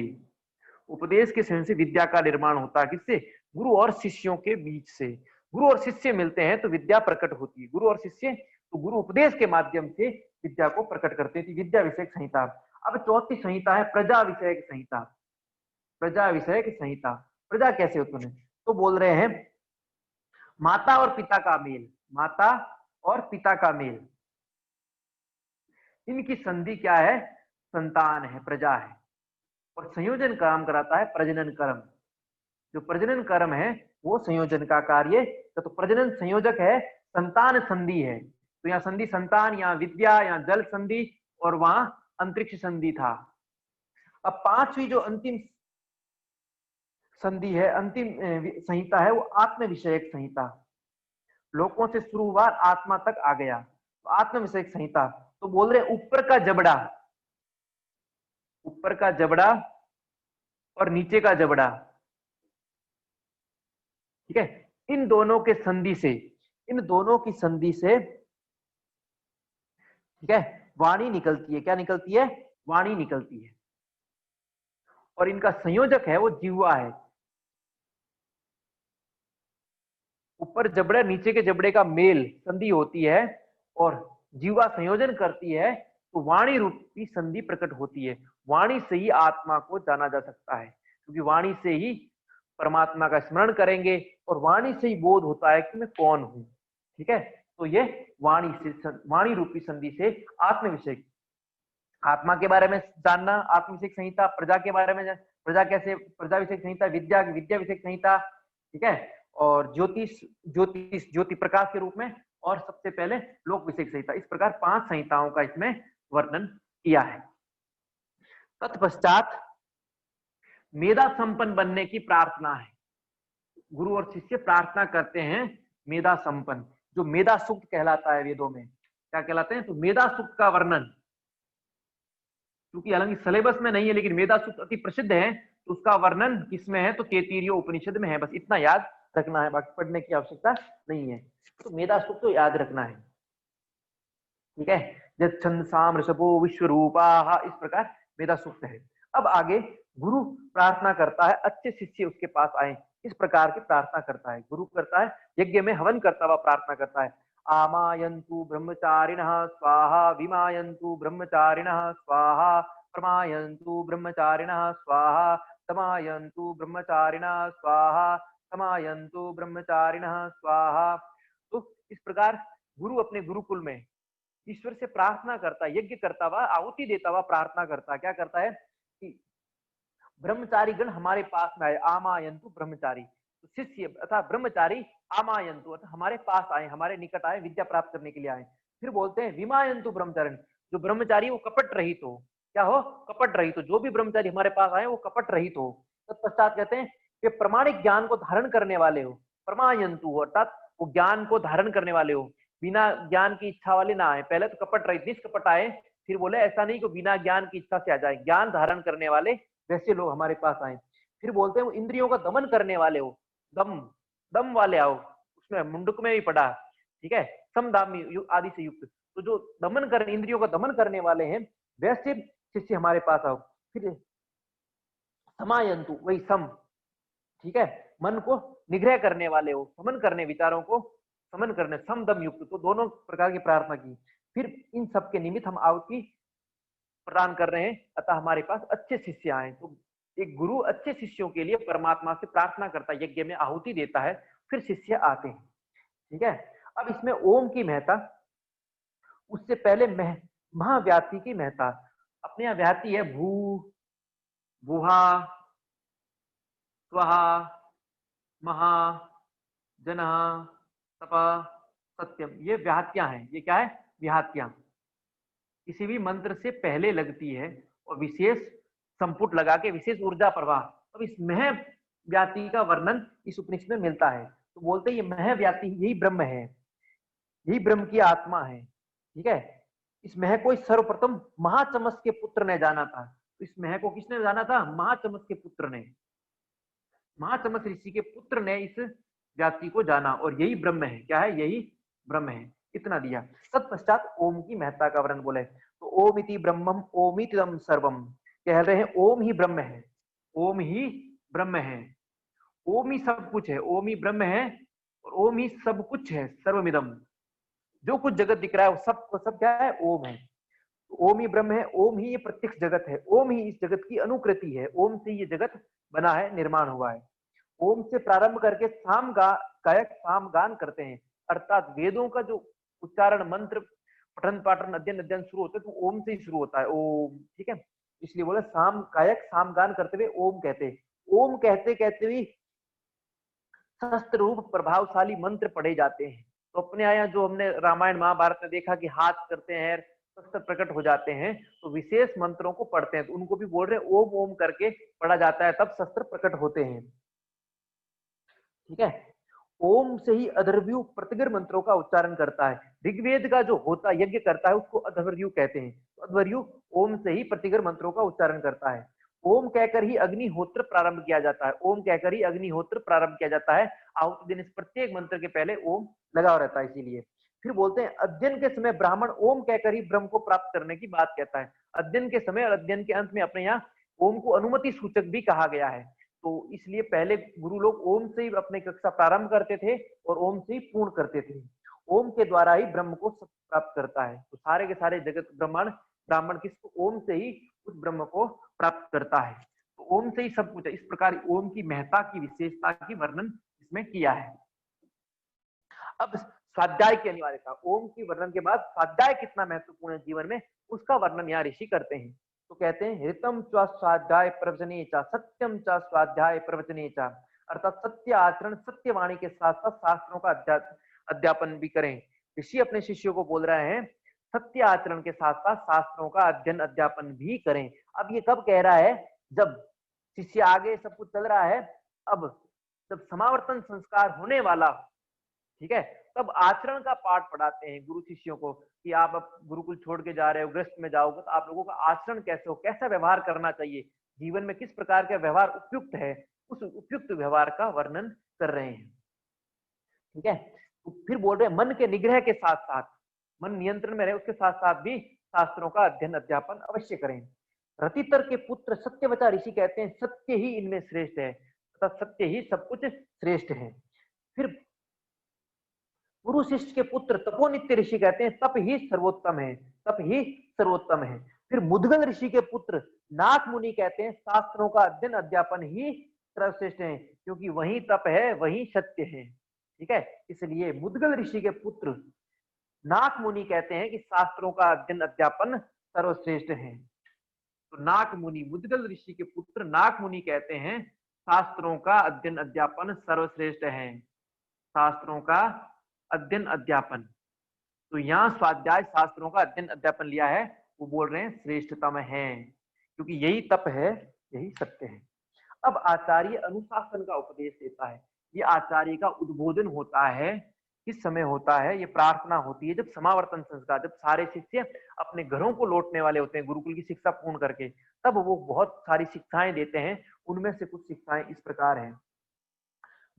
उपदेश के संयोजन से विद्या का निर्माण होता है। किससे? गुरु और शिष्यों के बीच से। गुरु और शिष्य मिलते हैं तो विद्या प्रकट होती है। गुरु और शिष्य, तो गुरु उपदेश के माध्यम से विद्या को प्रकट करते हैं। विद्या विषयक संहिता। अब चौथी संहिता है प्रजा विषयक संहिता। प्रजा विषयक संहिता, प्रजा कैसे उत्पन्न? तो बोल रहे हैं माता और पिता का मेल, माता और पिता का मेल, इनकी संधि क्या है? संतान है, प्रजा है। और संयोजन काम कराता है प्रजनन कर्म। जो प्रजनन कर्म है वो संयोजन का कार्य, तो प्रजनन संयोजक है, संतान संधि है। तो यहाँ संधि संतान, यहाँ विद्या, यहाँ जल संधि और वहां अंतरिक्ष संधि था। अब पांचवी जो अंतिम संधि है, अंतिम संहिता है, वो आत्म विषयक संहिता। लोकों से शुरू हुआ आत्मा तक आ गया, तो आत्म विषयक संहिता। तो बोल रहे ऊपर का जबड़ा, ऊपर का जबड़ा और नीचे का जबड़ा, ठीक है, इन दोनों के संधि से, इन दोनों की संधि से, ठीक है, वाणी निकलती है। क्या निकलती है? वाणी निकलती है। और इनका संयोजक है वो जिह्वा है। ऊपर जबड़े नीचे के जबड़े का मेल संधि होती है और जिह्वा संयोजन करती है, तो वाणी रूपी संधि प्रकट होती है। वाणी से ही आत्मा को जाना जा सकता है, क्योंकि वाणी से ही परमात्मा का स्मरण करेंगे और वाणी से ही बोध होता है कि मैं कौन हूं। ठीक है, तो ये वाणी से, वाणी रूपी संधि से आत्म विषय, आत्मा के बारे में जानना, आत्म विषयक संहिता, प्रजा के बारे में, प्रजा कैसे, प्रजा विषयक संहिता, विद्या विद्या विषयक संहिता, ठीक है, और ज्योतिष ज्योतिष ज्योति प्रकाश के रूप में, और सबसे पहले लोक विषयक संहिता। इस प्रकार 5 संहिताओं का इसमें वर्णन किया है। तत्पश्चात मेधा संपन्न बनने की प्रार्थना है। गुरु और शिष्य प्रार्थना करते हैं मेधा संपन्न, जो मेधा सूक्त कहलाता है वेदों में। क्या कहलाते हैं? तो मेधा सूक्त का वर्णन, क्योंकि हालांकि सिलेबस में नहीं है लेकिन मेधा सूक्त अति प्रसिद्ध है, तो उसका वर्णन किसमें है? तो तैत्तिरीय उपनिषद में है। बस इतना याद रखना है, बाकी पढ़ने की आवश्यकता नहीं है। तो मेधा सूक्त तो याद रखना है, ठीक है। जब छंदसाम ऋषभो विश्वरूपा, इस प्रकार मेधा सूक्त है। अब आगे गुरु प्रार्थना करता है अच्छे शिष्य उसके पास आए, इस प्रकार की प्रार्थना करता है। गुरु करता है यज्ञ में हवन करता हुआ प्रार्थना करता है, आमायन्तु ब्रह्मचारिणः स्वाहा, विमायन्तु ब्रह्मचारिणः स्वाहा, प्रमायन्तु ब्रह्मचारिणः स्वाहा, तमायन्तु ब्रह्मचारिणः स्वाहा, समायन्तु ब्रह्मचारिणः स्वाहा। तो इस प्रकार गुरु अपने गुरुकुल में ईश्वर से प्रार्थना करता है, यज्ञ करता हुआ, आहुति देता हुआ प्रार्थना करता है। क्या करता है कि ब्रह्मचारी गण हमारे पास में आए, आमायन्तु ब्रह्मचारी, तो शिष्य अर्थात ब्रह्मचारी आमायन्तु अर्थात हमारे पास आए, हमारे निकट आए, विद्या प्राप्त करने के लिए आए। फिर बोलते हैं विमायन्तु ब्रह्मचारिण, जो ब्रह्मचारी वो कपट रहित हो। क्या हो? कपट रहित हो। जो भी ब्रह्मचारी हमारे पास आए वो कपट रहित हो। तत्पश्चात कहते हैं कि प्रामाणिक ज्ञान को धारण करने वाले हो, प्रमायन्तु अर्थात वो ज्ञान को धारण करने वाले हो, बिना ज्ञान की इच्छा वाले ना आए। पहले तो कपट रहित निष्कपट आए, फिर बोले ऐसा नहीं कि बिना ज्ञान की इच्छा से आ जाए, ज्ञान धारण करने वाले वैसे लोग हमारे पास आए। फिर बोलते हैं इंद्रियों का दमन करने वाले हो, दम दम वाले आओ, उसमें मुंडक में भी पढ़ा, ठीक है, समदाम आदि से युक्त। तो जो दमन कर, इंद्रियों का दमन करने वाले हैं वैसे शिष्य हमारे पास आओ। फिर समायन्तु, वही सम, ठीक है, मन को निग्रह करने वाले हो, समन करने, विचारों को समन करने, सम दम युक्त। तो दोनों प्रकार की प्रार्थना की। फिर इन सब के निमित्त हम आहुति प्रदान कर रहे हैं, अतः हमारे पास अच्छे शिष्य आए। तो एक गुरु अच्छे शिष्यों के लिए परमात्मा से प्रार्थना करता है, यज्ञ में आहुति देता है, फिर शिष्य आते हैं, ठीक है। अब इसमें ओम की महत्ता, उससे पहले महाव्याति की महत्ता। अपने यहाँ व्याति है भू, बुहा, स्वहा, महा, जनः, तपः, सत्यम, ये व्याहत्यां हैं। ये क्या है? व्याहत्यां। किसी भी मंत्र से पहले लगती है और विशेष संपुट लगा के विशेष ऊर्जा प्रवाह। अब इस मह व्याति का वर्णन इस उपनिषद में मिलता है। तो बोलते हैं ये मह व्याति यही ब्रह्म है, यही ब्रह्म की आत्मा है, ठीक है। इस मह को सर्वप्रथम महाचमस के पुत्र ने जाना था। तो इस मह को किसने जाना था? महाचमस के पुत्र ने, महाचमस ऋषि के पुत्र ने इस व्याति को जाना, और यही ब्रह्म है। क्या है? यही ब्रह्म है। इतना दिया। तत्पश्चात ओम की महत्ता का वर्णन बोले, तो ओम इति ब्रह्मम ओमितम सर्वम, कह रहे हैं ओम ही ब्रह्म है, ओम ही ब्रह्म है, ओम ही सब कुछ है, ओम ही ब्रह्म है और ओम ही सब कुछ है। सर्वमिदम, जो कुछ जगत दिख रहा है वो सब क्या है? ओम है। ओम ही ब्रह्म है, ओम ही ये प्रत्यक्ष जगत है, ओम ही इस जगत की अनुकृति है, ओम से ये जगत बना है, निर्माण हुआ है। ओम से प्रारंभ करके गायक सामगान करते हैं, अर्थात वेदों का जो उच्चारण, मंत्र, पठन पाठन, अध्ययन शुरू होता है तो ओम से ही शुरू होता है, ओम, ठीक है। इसलिए बोले साम गायक सामगान करते हुए ओम कहते। ओम कहते कहते भी शस्त्र रूप प्रभावशाली मंत्र पढ़े जाते हैं। तो अपने यहाँ जो हमने रामायण महाभारत में देखा कि हाथ करते हैं शस्त्र प्रकट हो जाते हैं, तो विशेष मंत्रों को पढ़ते हैं, तो उनको भी बोल रहे हैं ओम ओम करके पढ़ा जाता है, तब शस्त्र प्रकट होते हैं। ठीक है, ओम से ही अधर्व्यू प्रतिगर मंत्रों का उच्चारण करता है। ऋग्वेद का जो होता यज्ञ करता है उसको अधर्व्यू कहते हैं। तो अधर्व्यू ओम से ही प्रतिगर मंत्रों का उच्चारण करता है। ओम कहकर ही अग्निहोत्र प्रारंभ किया जाता है। ओम कहकर ही अग्निहोत्र प्रारंभ किया जाता है। आहुति देने से प्रत्येक मंत्र के पहले ओम लगा रहता है, इसीलिए। फिर बोलते हैं अध्ययन के समय ब्राह्मण ओम कहकर ही ब्रह्म को प्राप्त करने की बात कहता है। अध्ययन के समय और अध्ययन के अंत में अपने यहाँ ओम को अनुमति सूचक भी कहा गया है। तो इसलिए पहले गुरु लोग ओम से ही अपनी कक्षा प्रारंभ करते थे और ओम से ही पूर्ण करते थे। ओम के द्वारा ही ब्रह्म को प्राप्त करता है। तो सारे के सारे जगत ब्रह्मांड ब्राह्मण किसको ओम से ही उस ब्रह्म को प्राप्त करता है। तो ओम से ही सब कुछ है। इस प्रकार ओम की महत्ता की विशेषता की वर्णन इसमें किया है। अब स्वाध्याय की अनिवार्यता, ओम की वर्णन के बाद स्वाध्याय कितना महत्वपूर्ण है जीवन में, उसका वर्णन यहाँ ऋषि करते हैं। तो कहते हैं ऋतम च स्वाध्याय प्रवचने च सत्यम च स्वाध्याय प्रवचने च, अर्थात सत्य आचरण सत्य वाणी के साथ साथ शास्त्रों का अध्यापन भी करें। ऋषि अपने शिष्यों को बोल रहे हैं सत्य आचरण के साथ साथ शास्त्रों का अध्ययन अध्यापन भी करें। अब ये कब कह रहा है? जब शिष्य आगे सब कुछ चल रहा है, अब जब समावर्तन संस्कार होने वाला, ठीक है, तब आचरण का पाठ पढ़ाते हैं गुरु शिष्यों को कि आप अब गुरुकुल छोड़ के जा रहे हो, गृहस्थ में जाओगे, तो आप लोगों का आचरण कैसे हो, कैसा व्यवहार करना चाहिए, जीवन में किस प्रकार का व्यवहार उपयुक्त है, उस उपयुक्त व्यवहार का वर्णन कर रहे हैं। ठीक है, तो फिर बोल रहे हैं मन के निग्रह के साथ साथ, मन नियंत्रण में रहे, उसके साथ साथ भी शास्त्रों का अध्ययन अध्यापन अवश्य करें। रतितर के पुत्र सत्यवता ऋषि कहते हैं सत्य ही इनमें श्रेष्ठ है, तथा सत्य ही सब कुछ श्रेष्ठ है। फिर गुरु शिष्य के पुत्र तपोनित्य ऋषि कहते हैं तप ही सर्वोत्तम है, तप ही सर्वोत्तम है। फिर मुद्गल ऋषि के पुत्र नाथ मुनि कहते हैं शास्त्रों का अध्ययन अध्यापन ही सर्वश्रेष्ठ है, क्योंकि वही तप है, वही सत्य है। ठीक है, इसलिए मुद्गल ऋषि के पुत्र नाथ मुनि कहते हैं कि शास्त्रों का अध्ययन अध्यापन सर्वश्रेष्ठ है। तो नाथ मुनि, मुद्गल ऋषि के पुत्र नाथ मुनि कहते हैं शास्त्रों का अध्ययन अध्यापन सर्वश्रेष्ठ है, शास्त्रों का अध्ययन अध्यापन। तो यहाँ स्वाध्याय शास्त्रों का अध्ययन अध्यापन लिया है, वो बोल रहे हैं श्रेष्ठतम है, क्योंकि यही तप है, यही सत्य है। अब आचार्य अनुशासन का उपदेश देता है। ये आचार्य का उद्बोधन होता है, किस समय होता है? ये प्रार्थना होती है जब समावर्तन संस्कार, जब सारे शिष्य अपने घरों को लौटने वाले होते हैं गुरुकुल की शिक्षा पूर्ण करके, तब वो बहुत सारी शिक्षाएं देते हैं। उनमें से कुछ शिक्षाएं इस प्रकार हैं।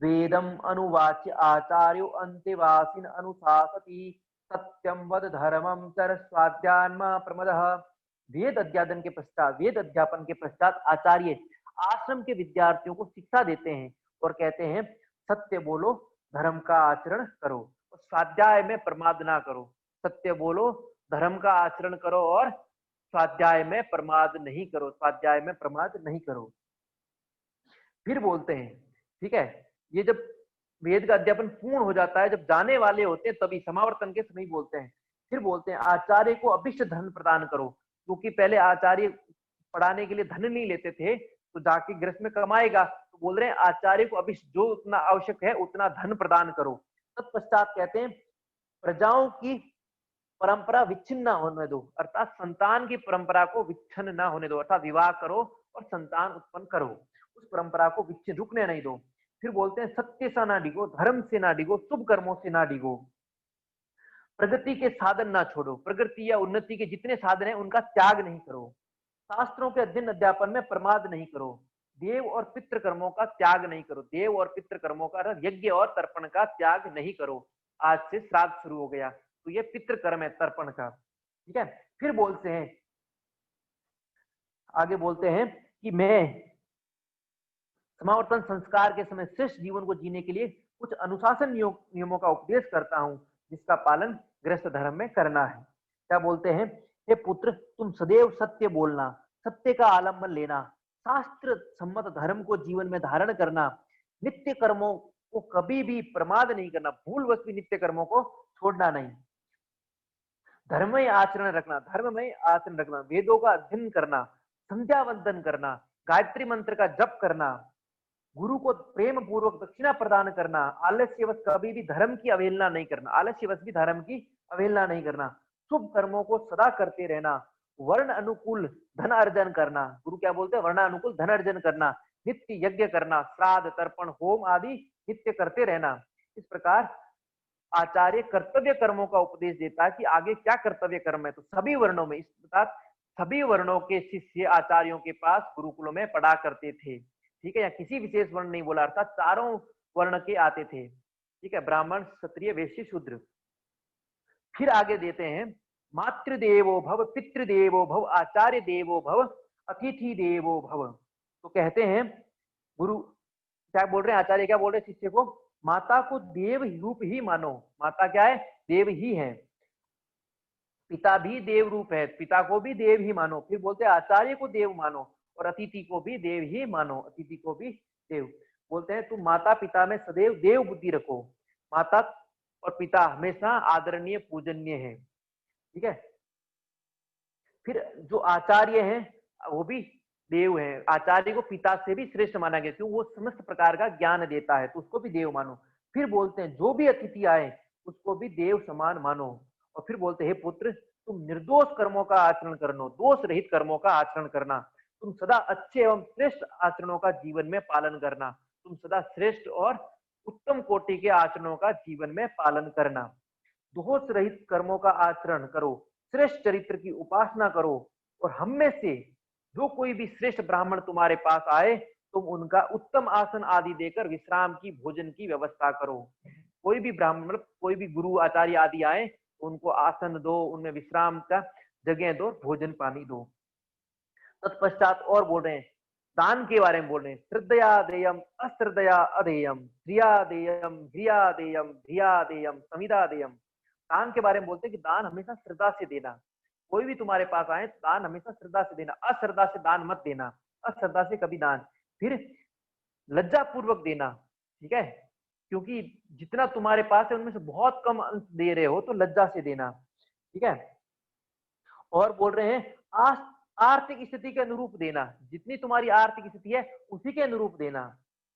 वेदम अनुवाच्य आचार्यो अंत्यवासिन अनुशासति सत्यम वद धर्मम चर स्वाध्यान्मा प्रमदः। वेद अध्यापन के पश्चात, वेद अध्यापन के पश्चात आचार्य आश्रम के विद्यार्थियों को शिक्षा देते हैं और कहते हैं सत्य बोलो, धर्म का आचरण करो और स्वाध्याय में प्रमाद ना करो। सत्य बोलो, धर्म का आचरण करो और स्वाध्याय में प्रमाद नहीं करो, स्वाध्याय में प्रमाद नहीं करो। फिर बोलते हैं, ठीक है, ये जब वेद का अध्यापन पूर्ण हो जाता है, जब जाने वाले होते हैं, तभी समावर्तन के समय बोलते हैं। फिर बोलते हैं आचार्य को अभिष्ट धन प्रदान करो, क्योंकि पहले आचार्य पढ़ाने के लिए धन नहीं लेते थे, तो जाके गृहस्थ में कमाएगा। तो बोल रहे हैं आचार्य को अभिष्ट जो उतना आवश्यक है उतना धन प्रदान करो। तत्पश्चात कहते हैं प्रजाओं की परंपरा विच्छिन्न ना होने दो, अर्थात संतान की परंपरा को विच्छिन्न ना होने दो, अर्थात विवाह करो और संतान उत्पन्न करो, उस परंपरा को विच्छिन्न रुकने नहीं दो। फिर बोलते हैं सत्य से ना डिगो, धर्म से ना डिगो, शुभ कर्मों से ना डिगो, प्रगति के साधन ना छोड़ो, प्रगति या उन्नति के जितने साधन हैं उनका त्याग नहीं करो, शास्त्रों के अध्ययन अध्यापन में प्रमाद नहीं करो, देव और पितृ कर्मों का त्याग नहीं करो, देव और पितृ कर्मों का यज्ञ और तर्पण का त्याग नहीं करो। आज से श्राद्ध शुरू हो गया, तो ये पितृ कर्म है तर्पण का। ठीक है, फिर बोलते हैं, आगे बोलते हैं कि मैं समावर्तन संस्कार के समय श्रेष्ठ जीवन को जीने के लिए कुछ अनुशासन नियमों का उपदेश करता हूं, जिसका पालन गृहस्थ धर्म में करना है। क्या बोलते हैं? हे पुत्र, तुम सदैव सत्य बोलना, सत्य का आलम्बन लेना, शास्त्र सम्मत धर्म को जीवन में धारण करना, नित्य कर्मों को कभी भी प्रमाद नहीं करना, भूलवश भी नित्य कर्मों को छोड़ना नहीं, धर्ममय आचरण रखना, धर्ममय आचरण रखना, वेदों का अध्ययन करना, संध्या वंदन करना, गायत्री मंत्र का जप करना, गुरु को प्रेम पूर्वक दक्षिणा प्रदान करना, आलस्यवश कभी भी धर्म की अवहेलना नहीं करना, आलस्यवश भी धर्म की अवहेलना नहीं करना, शुभ कर्मों को सदा करते रहना, वर्ण अनुकूल धन अर्जन करना, गुरु क्या बोलते हैं, वर्ण अनुकूल धन अर्जन करना, नित्य यज्ञ करना, श्राद्ध तर्पण होम आदि नित्य करते रहना। इस प्रकार आचार्य कर्तव्य कर्मों का उपदेश देता है कि आगे क्या कर्तव्य कर्म है। तो सभी वर्णों में, इस प्रकार सभी वर्णों के शिष्य आचार्यों के पास गुरुकुलों में पढ़ा करते थे, ठीक है, या किसी विशेष वर्ण नहीं बोला, अर्थात चारों वर्ण के आते थे, ठीक है, ब्राह्मण क्षत्रिय वैश्य शूद्र। फिर आगे देते हैं, मातृदेवो भव, पितृदेवो भव, आचार्य देवो भव, अतिथि देवो भव। तो कहते हैं गुरु क्या बोल रहे हैं, आचार्य क्या बोल रहे हैं शिष्य को, माता को देव रूप ही मानो, माता क्या है, देव ही है, पिता भी देव रूप है, पिता को भी देव ही मानो। फिर बोलते हैं आचार्य को देव मानो और अतिथि को भी देव ही मानो, अतिथि को भी देव। बोलते हैं तुम माता पिता में सदैव देव बुद्धि रखो, माता और पिता हमेशा आदरणीय पूजनीय है, ठीक है। फिर जो आचार्य हैं वो भी देव है, आचार्य को पिता से भी श्रेष्ठ माना गया क्यों, वो समस्त प्रकार का ज्ञान देता है, तो उसको भी देव मानो। फिर बोलते हैं जो भी अतिथि आए उसको भी देव समान मानो। और फिर बोलते हैं हे पुत्र तुम निर्दोष कर्मों का आचरण करना, दोष रहित कर्मों का आचरण करना, तुम सदा अच्छे एवं श्रेष्ठ आचरणों का जीवन में पालन करना, तुम सदा श्रेष्ठ और उत्तम कोटि के आचरणों का जीवन में पालन करना, दोष रहित कर्मों का आचरण करो, श्रेष्ठ चरित्र की उपासना करो, और हम में से जो कोई भी श्रेष्ठ ब्राह्मण तुम्हारे पास आए तुम उनका उत्तम आसन आदि देकर विश्राम की भोजन की व्यवस्था करो। कोई भी ब्राह्मण मतलब कोई भी गुरु आचार्य आदि आए उनको आसन दो, उनमें विश्राम का जगह दो, भोजन पानी दो। तत्पश्चात और बोल रहे हैं दान के बारे में बोल रहे हैं, श्रद्धया देयम अश्रद्धया अदेयम, श्रिया देयम ह्रिया देयम धिया देयम समिधा देयम। दान के बारे में बोलते हैं कि दान हमेशा श्रद्धा से देना, कोई भी तुम्हारे पास आए दान हमेशा श्रद्धा से देना, अश्रद्धा से दान मत देना, अश्रद्धा से कभी दान। फिर लज्जा पूर्वक देना, ठीक है, क्योंकि जितना तुम्हारे पास है उनमें से बहुत कम अंश दे रहे हो तो लज्जा से देना, ठीक है। और बोल रहे हैं आर्थिक स्थिति के अनुरूप देना, जितनी तुम्हारी आर्थिक स्थिति है उसी के अनुरूप देना,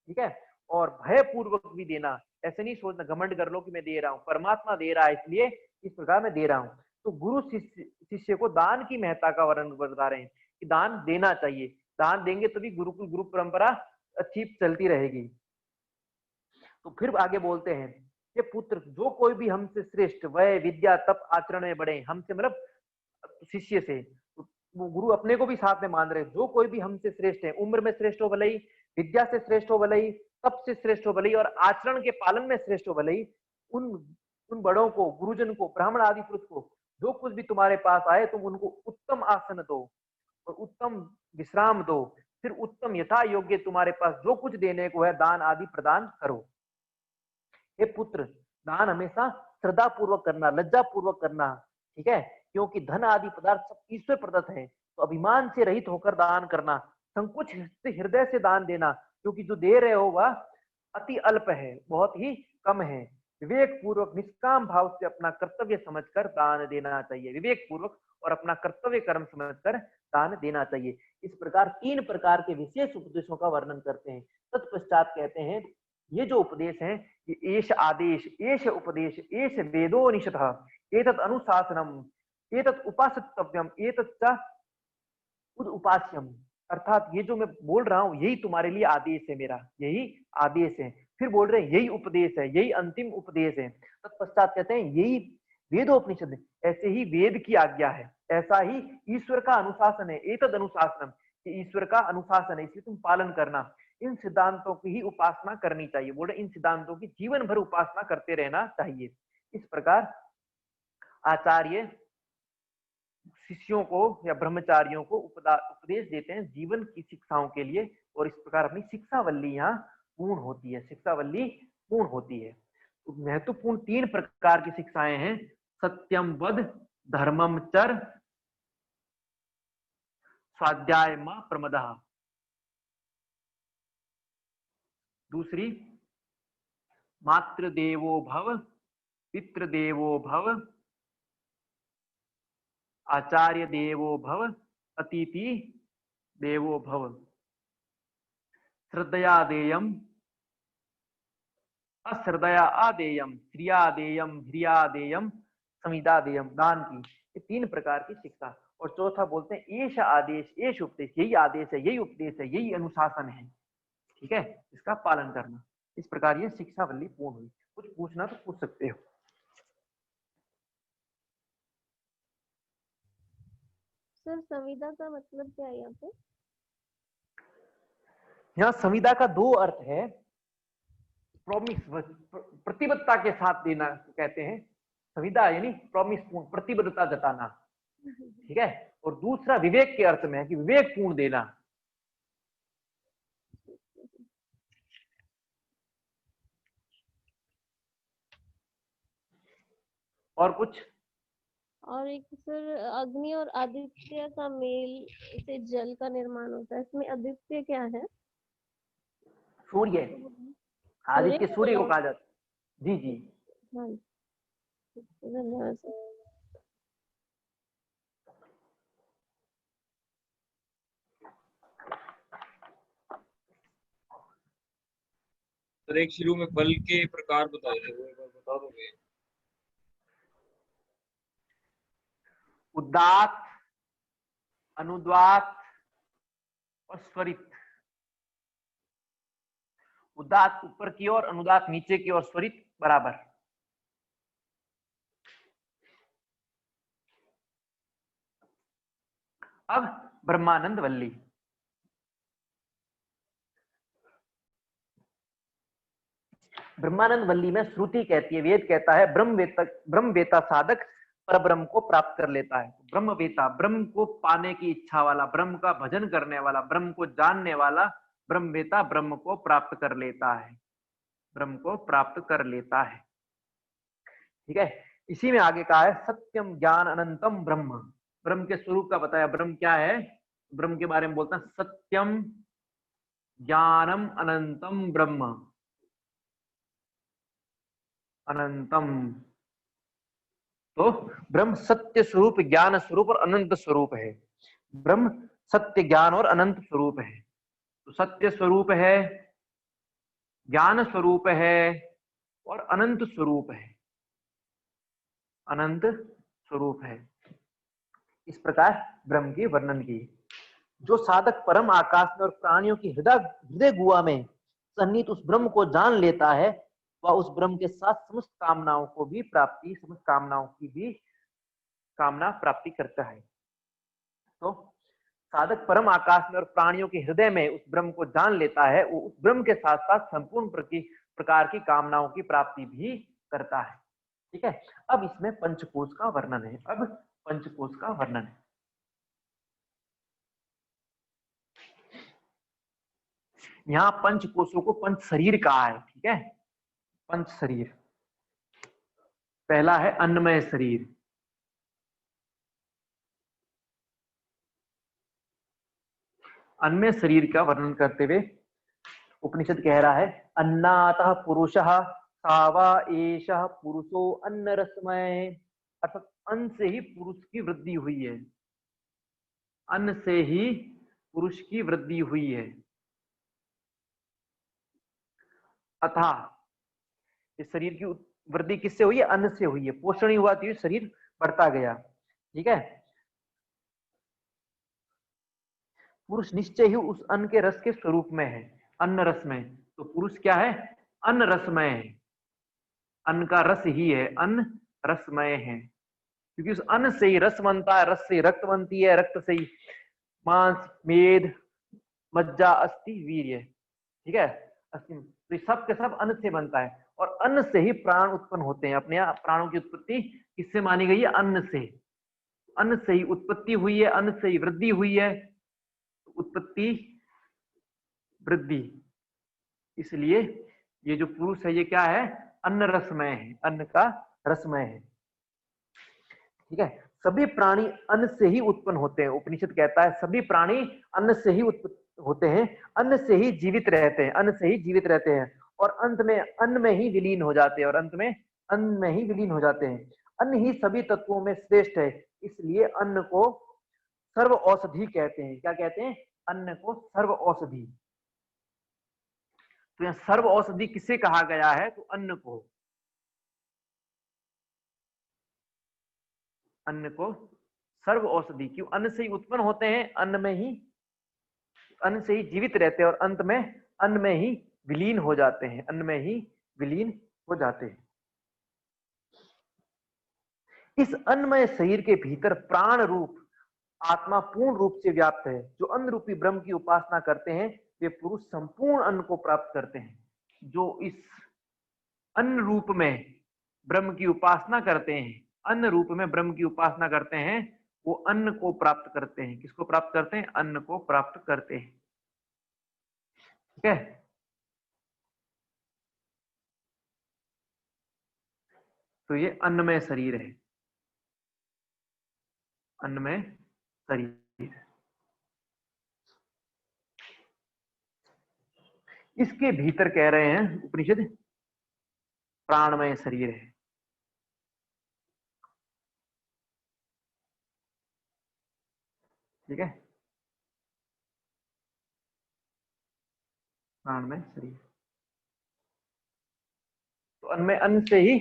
ठीक है। और भय पूर्वक भी देना, ऐसे नहीं सोचना घमंड कर लो कि मैं दे रहा हूं, परमात्मा दे रहा है इसलिए इस प्रकार मैं दे रहा हूं। तो गुरु शिष्य को दान की महत्ता का वर्णन बता रहे हैं कि दान देना चाहिए, दान देंगे तभी गुरुकुल गुरु परंपरा अच्छी चलती रहेगी। तो फिर आगे बोलते हैं ये पुत्र जो कोई भी हमसे श्रेष्ठ वह विद्या तप आचरण में बढ़े, हमसे मतलब शिष्य से, तो वो गुरु अपने को भी साथ में मान रहे, जो कोई भी हमसे श्रेष्ठ है, उम्र में श्रेष्ठ हो भले ही, विद्या से श्रेष्ठ हो भले ही, तप से श्रेष्ठ हो भले ही, और आचरण के पालन में श्रेष्ठ हो भले ही, उन बड़ों को, गुरुजन को, ब्राह्मण आदि पुरुष को, जो कुछ भी तुम्हारे पास आए तुम उनको उत्तम आसन दो और उत्तम विश्राम दो, फिर उत्तम यथा योग्य तुम्हारे पास जो कुछ देने को है दान आदि प्रदान करो। हे पुत्र दान हमेशा श्रद्धा पूर्वक करना, लज्जा पूर्वक करना, ठीक है, क्योंकि धन आदि पदार्थ सब ईश्वर प्रदत्त है, तो अभिमान से रहित होकर दान करना, संकुच हृदय से दान देना, क्योंकि जो दे रहे हो वह अति अल्प है, बहुत ही कम है। विवेक पूर्वक निष्काम भाव से अपना कर्तव्य समझकर दान देना चाहिए, विवेक पूर्वक और अपना कर्तव्य कर्म समझकर दान देना चाहिए। इस प्रकार 3 प्रकार के विशेष उपदेशों का वर्णन करते हैं। तत्पश्चात कहते हैं ये जो उपदेश है ये एष आदेश, एष उपदेश, एष वेदोनिषदः, एतत् अनुशासनम, एतत् उपासितव्यम, एतत् उपास्यम, अर्थात ये जो मैं बोल रहा हूं यही तुम्हारे लिए आदेश है, मेरा यही आदेश है। फिर बोल रहे हैं यही उपदेश है, यही अंतिम उपदेश है। तत्पश्चात कहते हैं यही वेदोपनिषद, ऐसे ही वेद की आज्ञा है, ऐसा ही ईश्वर का अनुशासन है, एतद अनुशासनम, ये ईश्वर का अनुशासन है, इसलिए तुम पालन करना। इन सिद्धांतों की ही उपासना करनी चाहिए, बोले इन सिद्धांतों की जीवन भर उपासना करते रहना चाहिए। इस प्रकार आचार्य शिष्यों को या ब्रह्मचारियों को उपदेश देते हैं जीवन की शिक्षाओं के लिए, और इस प्रकार अपनी शिक्षावल्ली यहाँ पूर्ण होती है, शिक्षावल्ली पूर्ण होती है। तो महत्वपूर्ण 3 प्रकार की शिक्षाएं हैं, सत्यम वद, धर्मम चर, स्वाध्याय मा प्रमदः। दूसरी मातृदेवो भव, पितृदेवो भव, आचार्य देवो भव, अतिथि देवो भव, श्रद्धया देयम अश्रद्धया अदेयम, श्रिया देयम ह्रिया देयम समिधा देयम, दान की। ये 3 प्रकार की शिक्षा। और चौथा बोलते हैं एष आदेश, एष उपदेश, यही आदेश है, यही उपदेश है, यही अनुशासन है, ठीक है, इसका पालन करना। इस प्रकार ये शिक्षावल्ली पूर्ण हुई। कुछ पूछना तो पूछ सकते हो। सर संविदा का मतलब क्या है यहाँ पे? यहाँ संविदा का 2 अर्थ है। प्रॉमिस, प्रतिबद्धता के साथ देना कहते हैं। संविदा यानी प्रॉमिस, प्रतिबद्धता जताना, ठीक है। और दूसरा विवेक के अर्थ में है कि विवेक पूर्ण देना। और कुछ? और एक सर, अग्नि और आदित्य का मेल से जल का निर्माण होता है, इसमें आदित्य क्या है? सूर्य, आदित्य सूर्य को कहा जाता है। जी जी, हाँ, धन्यवाद सर। सर एक शुरू में बल के प्रकार बताए थे, वो एक बार बता दोगे? उदात्त, अनुदात्त और स्वरित। उदात्त ऊपर की ओर, अनुदात्त नीचे की ओर, स्वरित बराबर। अब ब्रह्मानंद वल्ली। ब्रह्मानंद वल्ली में श्रुति कहती है, वेद कहता है, ब्रह्म वेता साधक पर ब्रह्म को प्राप्त कर लेता है। ब्रह्म वेता, ब्रह्म को पाने की इच्छा वाला, ब्रह्म का भजन करने वाला, ब्रह्म को जानने वाला ब्रह्म वेता ब्रह्म को प्राप्त कर लेता है, ब्रह्म को प्राप्त कर लेता है, ठीक है। इसी में आगे कहा है सत्यम ज्ञान अनंतम ब्रह्म। ब्रह्म के स्वरूप का बताया। ब्रह्म क्या है? ब्रह्म के बारे में बोलता है सत्यम ज्ञानम अनंतम ब्रह्म, अनंतम। तो ब्रह्म सत्य स्वरूप, ज्ञान स्वरूप और अनंत स्वरूप है। ब्रह्म सत्य, ज्ञान और अनंत स्वरूप है। तो सत्य स्वरूप है, ज्ञान स्वरूप है और अनंत स्वरूप है, अनंत स्वरूप है। इस प्रकार ब्रह्म की वर्णन की। जो साधक परम आकाश में और प्राणियों की हृदय गुहा में सन्निहित उस ब्रह्म को जान लेता है, वह उस ब्रह्म के साथ समस्त कामनाओं को भी प्राप्ति, समस्त कामनाओं की भी कामना प्राप्ति करता है। तो साधक परम आकाश में और प्राणियों के हृदय में उस ब्रह्म को जान लेता है, वो उस ब्रह्म के साथ साथ संपूर्ण प्रकार की कामनाओं की प्राप्ति भी करता है, ठीक है। अब इसमें पंचकोश का वर्णन है। अब पंचकोश का वर्णन है। यहाँ पंचकोशों को पंच शरीर कहा है, ठीक है। पंच शरीर, पहला है अन्नमय शरीर। अन्नमय शरीर का वर्णन करते हुए उपनिषद कह रहा है अन्नातः पुरुषः सावा एषः पुरुषो अन्न रसमय। अर्थात अन्न से ही पुरुष की वृद्धि हुई है, अन्न से ही पुरुष की वृद्धि हुई है। अतः इस शरीर की वृद्धि किससे हुई है? अन्न से हुई है। पोषण ही हुआ तो शरीर बढ़ता गया, ठीक है। पुरुष निश्चय ही उस अन्न के रस के स्वरूप में है, अन्न रस में। तो पुरुष क्या है? अन्न रसमय है, अन्न का रस ही है, अन्न रसमय है। क्योंकि उस अन्न से ही रस बनता है, रस से रक्त बनती है, रक्त से ही मांस, मेद, मज्जा, अस्थि, वीर्य, ठीक है। अस्थि, तो सब के सब अन्न से बनता है। और अन्न से ही प्राण उत्पन्न होते हैं। अपने यहाँ प्राणों की उत्पत्ति किससे मानी गई है? अन्न से। अन्न से ही उत्पत्ति हुई है, अन्न से ही वृद्धि हुई है। उत्पत्ति, वृद्धि, इसलिए ये जो पुरुष है ये क्या है? अन्न रसमय है, अन्न का रसमय है, ठीक है। सभी प्राणी अन्न से ही उत्पन्न होते हैं। उपनिषद कहता है सभी प्राणी अन्न से ही उत्पन्न होते हैं, अन्न से ही जीवित रहते हैं, अन्न से ही जीवित रहते हैं और अंत में अन्न में ही विलीन हो जाते हैं, और अंत में अन्न में ही विलीन हो जाते हैं। अन्न ही सभी तत्वों में श्रेष्ठ है, इसलिए अन्न को सर्व औषधि कहते हैं। क्या कहते हैं? अन्न को सर्व औषधि। तो यहाँ सर्व औषधि किसे कहा गया है? तो अन्न को, अन्न को सर्व औषधि। क्यों? अन्न से ही उत्पन्न होते हैं, अन्न में ही, अन्न से ही जीवित रहते हैं और अंत में अन्न में ही विलीन हो जाते हैं, अन्न में ही विलीन हो जाते हैं। इस अन्नमय शरीर के भीतर प्राण रूप आत्मा पूर्ण रूप से व्याप्त है। जो अन्न रूपी ब्रह्म की उपासना करते हैं वे पुरुष संपूर्ण अन्न को प्राप्त करते हैं। जो इस अन्न रूप में ब्रह्म की उपासना करते हैं, अन्न रूप में ब्रह्म की उपासना करते हैं, वो अन्न को प्राप्त करते हैं। किसको प्राप्त करते हैं? अन्न को प्राप्त करते हैं। ठीक है, तो ये अन्नमय शरीर है, अन्नमय शरीर। इसके भीतर कह रहे हैं उपनिषद प्राणमय शरीर है। ठीक है, प्राणमय शरीर। तो अन्न में, अन्न से ही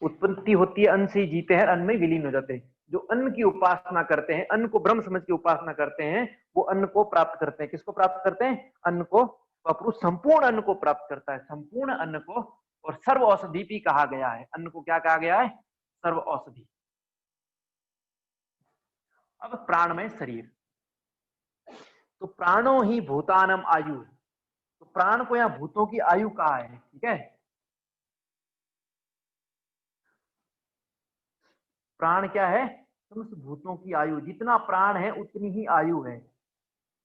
उत्पत्ति होती है, अन्न से ही जीते हैं, अन्न में विलीन हो जाते हैं। जो अन्न की उपासना करते हैं, अन्न को ब्रह्म समझ के उपासना करते हैं, वो अन्न को प्राप्त करते हैं। किसको प्राप्त करते हैं? अन्न को। पुरुष संपूर्ण अन्न को प्राप्त करता है, संपूर्ण अन्न को। और सर्व औषधि भी कहा गया है। अन्न को क्या कहा गया है? सर्व औषधि। अब प्राणमय शरीर, तो प्राणो ही भूतानम आयु। तो प्राण को यहाँ भूतों की आयु कहा है। ठीक है, प्राण क्या है? समस्त भूतों की आयु। जितना प्राण है उतनी ही आयु है।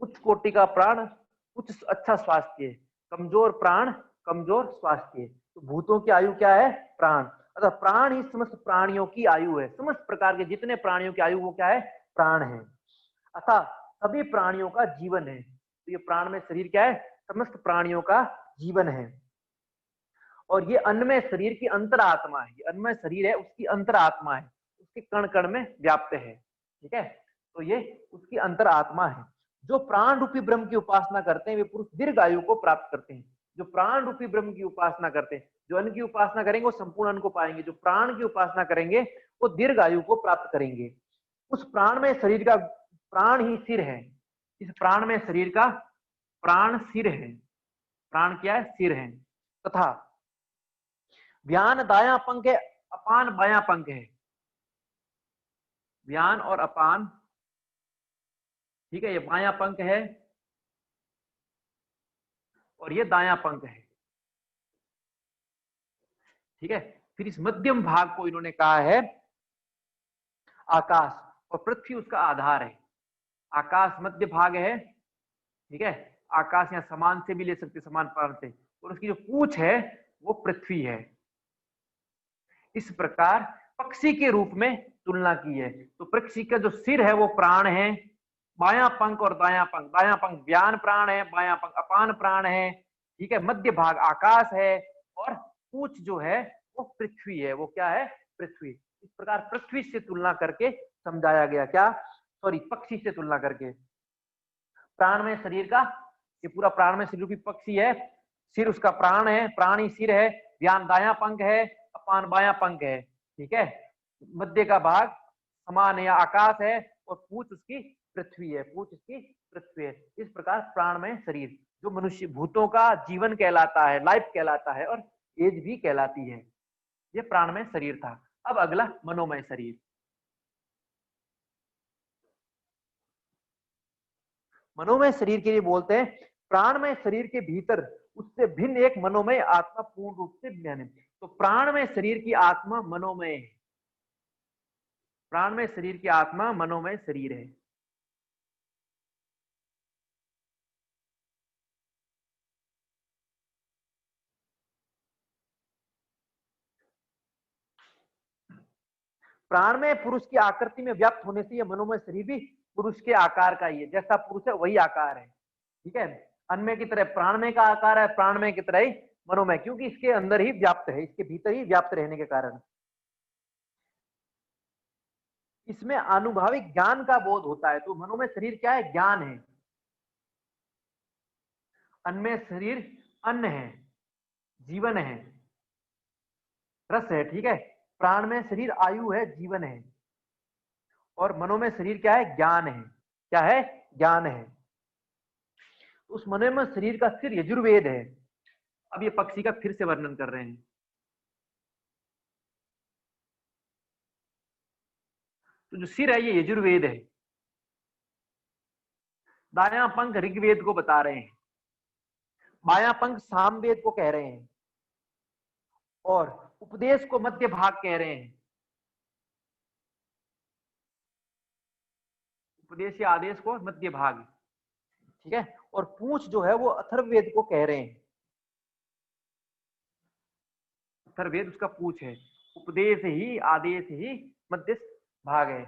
उच्च कोटि का प्राण उच्च अच्छा स्वास्थ्य, कमजोर प्राण कमजोर स्वास्थ्य। तो भूतों की आयु क्या है? प्राण। अतः प्राण ही समस्त प्राणियों की आयु है। समस्त प्रकार के जितने प्राणियों की आयु वो क्या है? प्राण है। अतः सभी प्राणियों का जीवन है। तो ये प्राण में शरीर क्या है? समस्त प्राणियों का जीवन है। और ये अन्नमय शरीर की अंतरात्मा है। ये अन्नमय शरीर है, उसकी अंतरात्मा है, उसके कण कण में व्याप्त है। ठीक है, तो ये उसकी अंतरात्मा है। जो प्राण रूपी ब्रह्म की उपासना करते हैं वे पुरुष दीर्घ आयु को प्राप्त करते हैं। जो प्राण रूपी ब्रह्म की उपासना करते हैं, जो अन्न की उपासना करेंगे वो संपूर्ण अन्न को पाएंगे। जो प्राण की उपासना करेंगे वो दीर्घ आयु को प्राप्त करेंगे। उस प्राण में शरीर का प्राण ही सिर है। इस प्राण में शरीर का प्राण सिर है। प्राण क्या है? सिर है। तथा व्यान दाया पंख है, अपान बाया पंख है। व्यान और अपान, ठीक है, ये बाया पंख है और ये दाया पंख है। ठीक है, फिर इस मध्यम भाग को इन्होंने कहा है आकाश, और पृथ्वी उसका आधार है। आकाश मध्य भाग है। ठीक है, आकाश यहाँ समान से भी ले सकते, समान प्राण से, और उसकी जो पूंछ है वो पृथ्वी है। इस प्रकार पक्षी के रूप में तुलना की है। तो पक्षी का जो सिर है वो प्राण है, बाया पंख और दाया पंख। दाया पंख व्यान प्राण है, बाया पंख अपान प्राण है। ठीक है, मध्य भाग आकाश है और पूंछ जो है वो पृथ्वी है। वो क्या है? पृथ्वी। इस प्रकार पृथ्वी से तुलना करके समझाया गया। क्या? सॉरी, पक्षी से तुलना करके। प्राण में शरीर का, ये पूरा प्राण में शरीर की पक्षी है, सिर उसका प्राण है, प्राण ही सिर है, व्यान दाया पंख है, अपान बाया पंख है। ठीक है, मध्य का भाग समान या आकाश है और पूंछ उसकी पृथ्वी है। पूंछ उसकी पृथ्वी है। इस प्रकार प्राण में शरीर जो मनुष्य भूतों का जीवन कहलाता है, लाइफ कहलाता है और एज भी कहलाती है। ये प्राण में शरीर था। अब अगला मनोमय शरीर। मनोमय शरीर के लिए बोलते हैं प्राणमय शरीर के भीतर उससे भिन्न एक मनोमय आत्मा पूर्ण रूप से ज्ञान है। तो प्राणमय शरीर की आत्मा मनोमय है। प्राणमय शरीर की आत्मा मनोमय शरीर है। प्राणमय पुरुष की आकृति में व्याप्त होने से यह मनोमय शरीर भी पुरुष के आकार का ही है। जैसा पुरुष है वही आकार है। ठीक है, अन्नमय की तरह प्राणमय का आकार है, प्राणमय की तरह ही मनोमय, क्योंकि इसके अंदर ही व्याप्त है, इसके भीतर ही व्याप्त रहने के कारण इसमें आनुभाविक ज्ञान का बोध होता है। तो मनोमय शरीर क्या है? ज्ञान है। अन्न में शरीर अन्न है, जीवन है, रस है, ठीक है। प्राण में शरीर आयु है, जीवन है, और मनो में शरीर क्या है, ज्ञान है। क्या है, ज्ञान है। उस मनो में शरीर का सिर यजुर्वेद है। अब ये पक्षी का फिर से वर्णन कर रहे हैं। तो जो सिर है ये यजुर्वेद है। दायां पंख ऋग्वेद को बता रहे हैं, बायां पंख सामवेद को कह रहे हैं, और उपदेश को मध्य भाग कह रहे हैं। उपदेश या आदेश को मध्य भाग, ठीक है। और पूंछ जो है वो अथर्ववेद को कह रहे हैं। अथर्ववेद उसका पूंछ है। उपदेश ही, आदेश ही मध्य भाग है,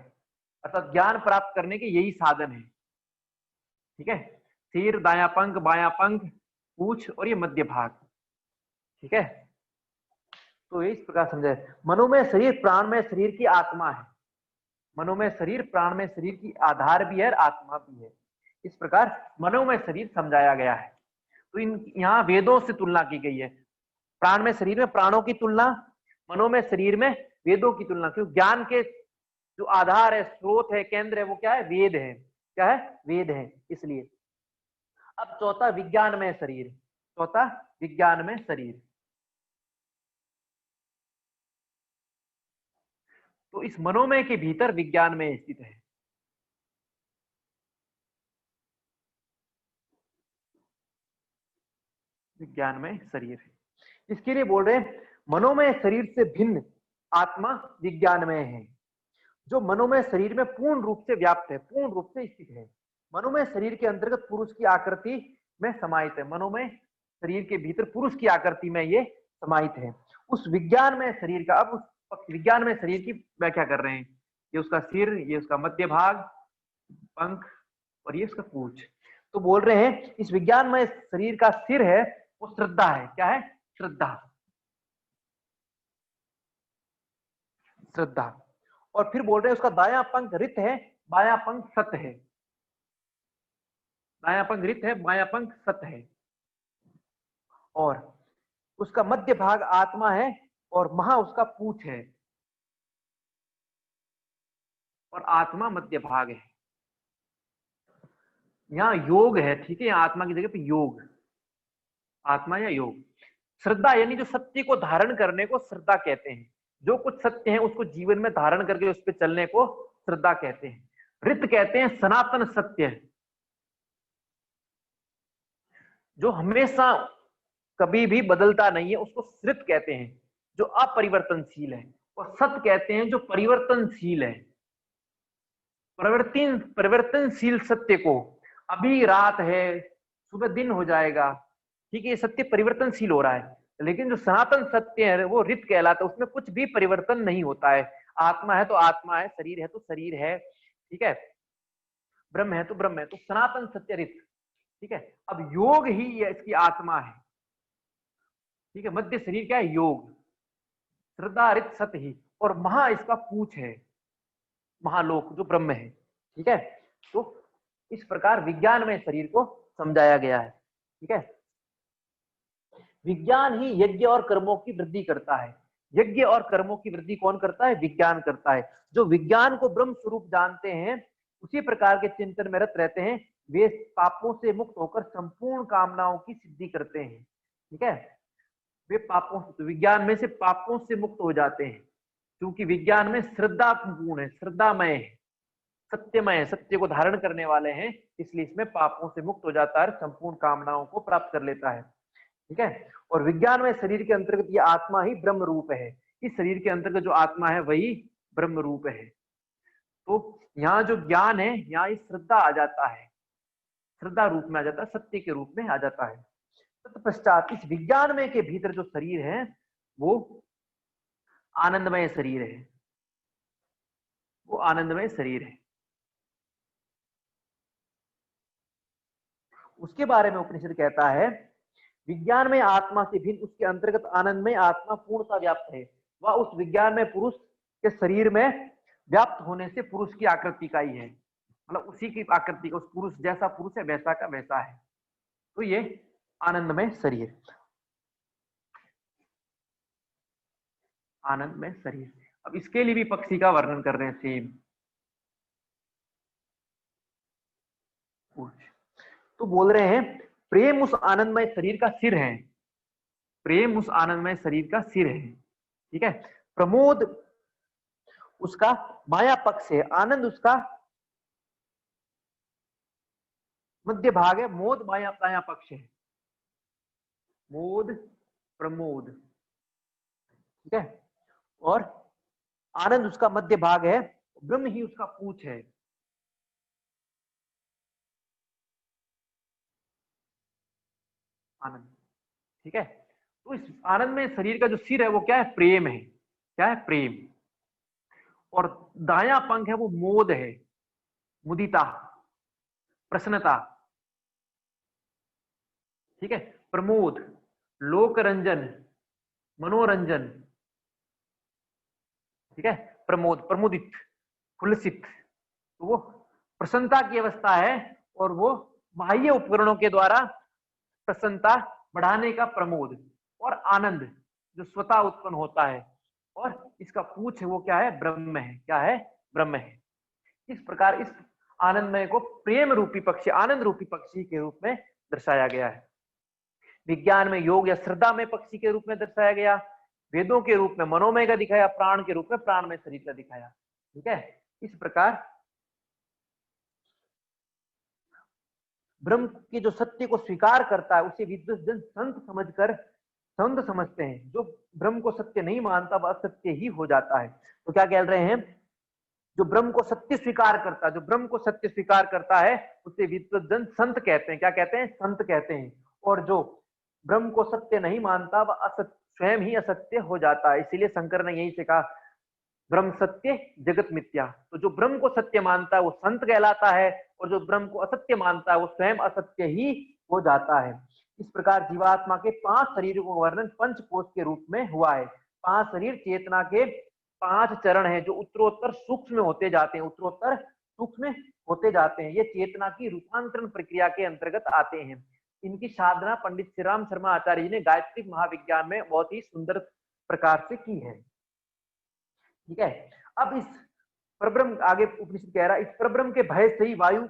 अर्थात ज्ञान प्राप्त करने के यही साधन है, ठीक है। सिर, दायां पंख, बायां पंख, पूंछ और ये मध्य भाग, ठीक है। तो इस प्रकार समझे। मनो में शरीर, प्राण में शरीर की आत्मा है। मनो में शरीर, प्राण में शरीर की आधार भी है और आत्मा भी है। इस प्रकार मनो में शरीर समझाया गया है। तो यहाँ वेदों से तुलना की गई है। प्राण में शरीर में प्राणों की तुलना, मनो में शरीर में वेदों की तुलना। क्योंकि ज्ञान के जो आधार है, स्रोत है, केंद्र है, वो क्या है, वेद है। क्या है, वेद है। इसलिए अब चौथा विज्ञान में शरीर। चौथा विज्ञान में शरीर। तो इस मनोमय के भीतर विज्ञान में स्थित है। विज्ञान में शरीर है। इसके लिए बोल रहे हैं मनोमय शरीर से भिन्न आत्मा विज्ञान में है, जो मनोमय शरीर में पूर्ण रूप से व्याप्त है, पूर्ण रूप से स्थित है। मनोमय शरीर के अंतर्गत पुरुष की आकृति में समाहित है। मनोमय शरीर के भीतर पुरुष की आकृति में ये समाहित है। उस विज्ञान में शरीर का, अब उस विज्ञान में शरीर की व्याख्या कर रहे हैं। ये उसका सिर, ये उसका मध्य भाग, पंख और ये उसका पूंछ। तो बोल रहे हैं इस विज्ञान में शरीर का सिर है वो श्रद्धा है। क्या है, श्रद्धा। श्रद्धा। और फिर बोल रहे हैं उसका दायां पंख रित है, बायां पंख सत है। दायां पंख रित है, बायां पंख सत है। और उसका मध्य भाग आत्मा है और महा उसका पूंछ है, और आत्मा मध्य भाग है। यहां योग है, ठीक है। यहाँ आत्मा की जगह पे योग, आत्मा या योग। श्रद्धा यानी जो सत्य को धारण करने को श्रद्धा कहते हैं। जो कुछ सत्य है उसको जीवन में धारण करके उस पर चलने को श्रद्धा कहते हैं। रित कहते हैं सनातन सत्य, जो हमेशा कभी भी बदलता नहीं है, उसको श्रित कहते हैं, जो अपरिवर्तनशील है। और सत्य कहते हैं जो परिवर्तनशील है। परिवर्तनशील सत्य को, अभी रात है सुबह दिन हो जाएगा, ठीक है, ये सत्य परिवर्तनशील हो रहा है। लेकिन जो सनातन सत्य है वो रित कहलाता है, उसमें कुछ भी परिवर्तन नहीं होता है। आत्मा है तो आत्मा है, शरीर है तो शरीर है, ठीक है, ब्रह्म है तो ब्रह्म है। तो सनातन सत्य रित, ठीक है। अब योग ही ये इसकी आत्मा है, ठीक है। मध्य शरीर क्या है, योग। श्रद्धा रित सत ही, और महा इसका पूंछ है, महालोक जो ब्रह्म है, ठीक है। तो इस प्रकार विज्ञान में शरीर को समझाया गया है, ठीक है। विज्ञान ही यज्ञ और कर्मों की वृद्धि करता है। यज्ञ और कर्मों की वृद्धि कौन करता है, विज्ञान करता है। जो विज्ञान को ब्रह्म स्वरूप जानते हैं, उसी प्रकार के चिंतन में रत रहते हैं, वे पापों से मुक्त होकर संपूर्ण कामनाओं की सिद्धि करते हैं, ठीक है। वे पापों, विज्ञान में से पापों से मुक्त हो जाते हैं, क्योंकि विज्ञान में श्रद्धा पूर्ण है, श्रद्धामय है, सत्यमय है, सत्य को धारण करने वाले हैं, इसलिए इसमें पापों से मुक्त हो जाता है, संपूर्ण कामनाओं को प्राप्त कर लेता है, ठीक है। और विज्ञान में शरीर के अंतर्गत ये आत्मा ही ब्रह्म रूप है। इस शरीर के अंतर्गत जो आत्मा है वही ब्रह्म रूप है। तो यहाँ जो ज्ञान है, यहाँ इस श्रद्धा आ जाता है, श्रद्धा रूप में आ जाता है, सत्य के रूप में आ जाता है। तत्पश्चात इस विज्ञान में के भीतर जो शरीर है वो आनंदमय शरीर है, वो आनंदमय शरीर है। उसके बारे में उपनिषद कहता है विज्ञान में आत्मा से भिन्न उसके अंतर्गत आनंद में आत्मा पूर्णता व्याप्त है। वह उस विज्ञान में पुरुष के शरीर में व्याप्त होने से पुरुष की आकृति का ही है, मतलब उसी की आकृति का, उस पुरुष जैसा पुरुष है वैसा का वैसा है। तो ये आनंदमय शरीर, आनंदमय शरीर। अब इसके लिए भी पक्षी का वर्णन कर रहे हैं सेम। तो बोल रहे हैं प्रेम उस आनंदमय शरीर का सिर है, प्रेम उस आनंदमय शरीर का सिर है, ठीक है। प्रमोद उसका माया पक्ष है, आनंद उसका मध्य भाग है, मोद माया पक्ष है, मोद प्रमोद, ठीक है। और आनंद उसका मध्य भाग है, ब्रह्म ही उसका पूछ है। आनंद, ठीक है। तो इस आनंद में शरीर का जो सिर है वो क्या है, प्रेम है, क्या है, प्रेम। और दायां पंख है वो मोद है, मुदिता, प्रसन्नता, ठीक है। प्रमोद, लोक रंजन, मनोरंजन, ठीक है। प्रमोद, प्रमुदित, फुलसित, तो वो प्रसन्नता की अवस्था है, और वो बाह्य उपकरणों के द्वारा प्रसन्नता बढ़ाने का प्रमोद। और आनंद जो स्वतः उत्पन्न होता है, और इसका पूछ है वो क्या है, ब्रह्म है, क्या है, ब्रह्म है। इस प्रकार इस आनंदमय को प्रेम रूपी पक्षी, आनंद रूपी पक्षी के रूप में दर्शाया गया है। विज्ञान में योग या श्रद्धा में पक्षी के रूप में दर्शाया गया, वेदों के रूप में मनोमय का दिखाया, प्राण के रूप में प्राणमय शरीर का दिखाया, ठीक है। इस प्रकार ब्रह्म के जो सत्य को स्वीकार करता है उसे विद्वजन संत समझकर संत समझते हैं, जो ब्रह्म को सत्य नहीं मानता वह असत्य ही हो जाता है। तो क्या कह रहे हैं, जो ब्रह्म को सत्य स्वीकार करता है, जो ब्रह्म को सत्य स्वीकार करता है उसे विद्वजन संत कहते हैं, क्या कहते हैं, संत कहते हैं। और जो ब्रह्म को सत्य नहीं मानता वह असत्य, स्वयं ही असत्य हो जाता है। इसीलिए शंकर ने यही से कहा ब्रह्म सत्य जगत मिथ्या। तो जो ब्रह्म को सत्य मानता है वो संत कहलाता है, और जो ब्रह्म को असत्य मानता है वो स्वयं असत्य ही हो जाता है। इस प्रकार जीवात्मा के 5 शरीरों का वर्णन पंचकोश के रूप में हुआ है। 5 शरीर चेतना के 5 चरण हैं जो उत्तरोत्तर सूक्ष्म होते जाते हैं, उत्तरोत्तर सूक्ष्म होते जाते हैं। ये चेतना की रूपांतरण प्रक्रिया के अंतर्गत आते हैं। इनकी साधना पंडित श्री राम शर्मा आचार्य जी ने गायत्री महाविज्ञान में बहुत ही सुंदर प्रकार से की है, ठीक है। अब इस परब्रह्म, आगे उपनिषद कह रहा है, इस परब्रह्म के भय से ही वायु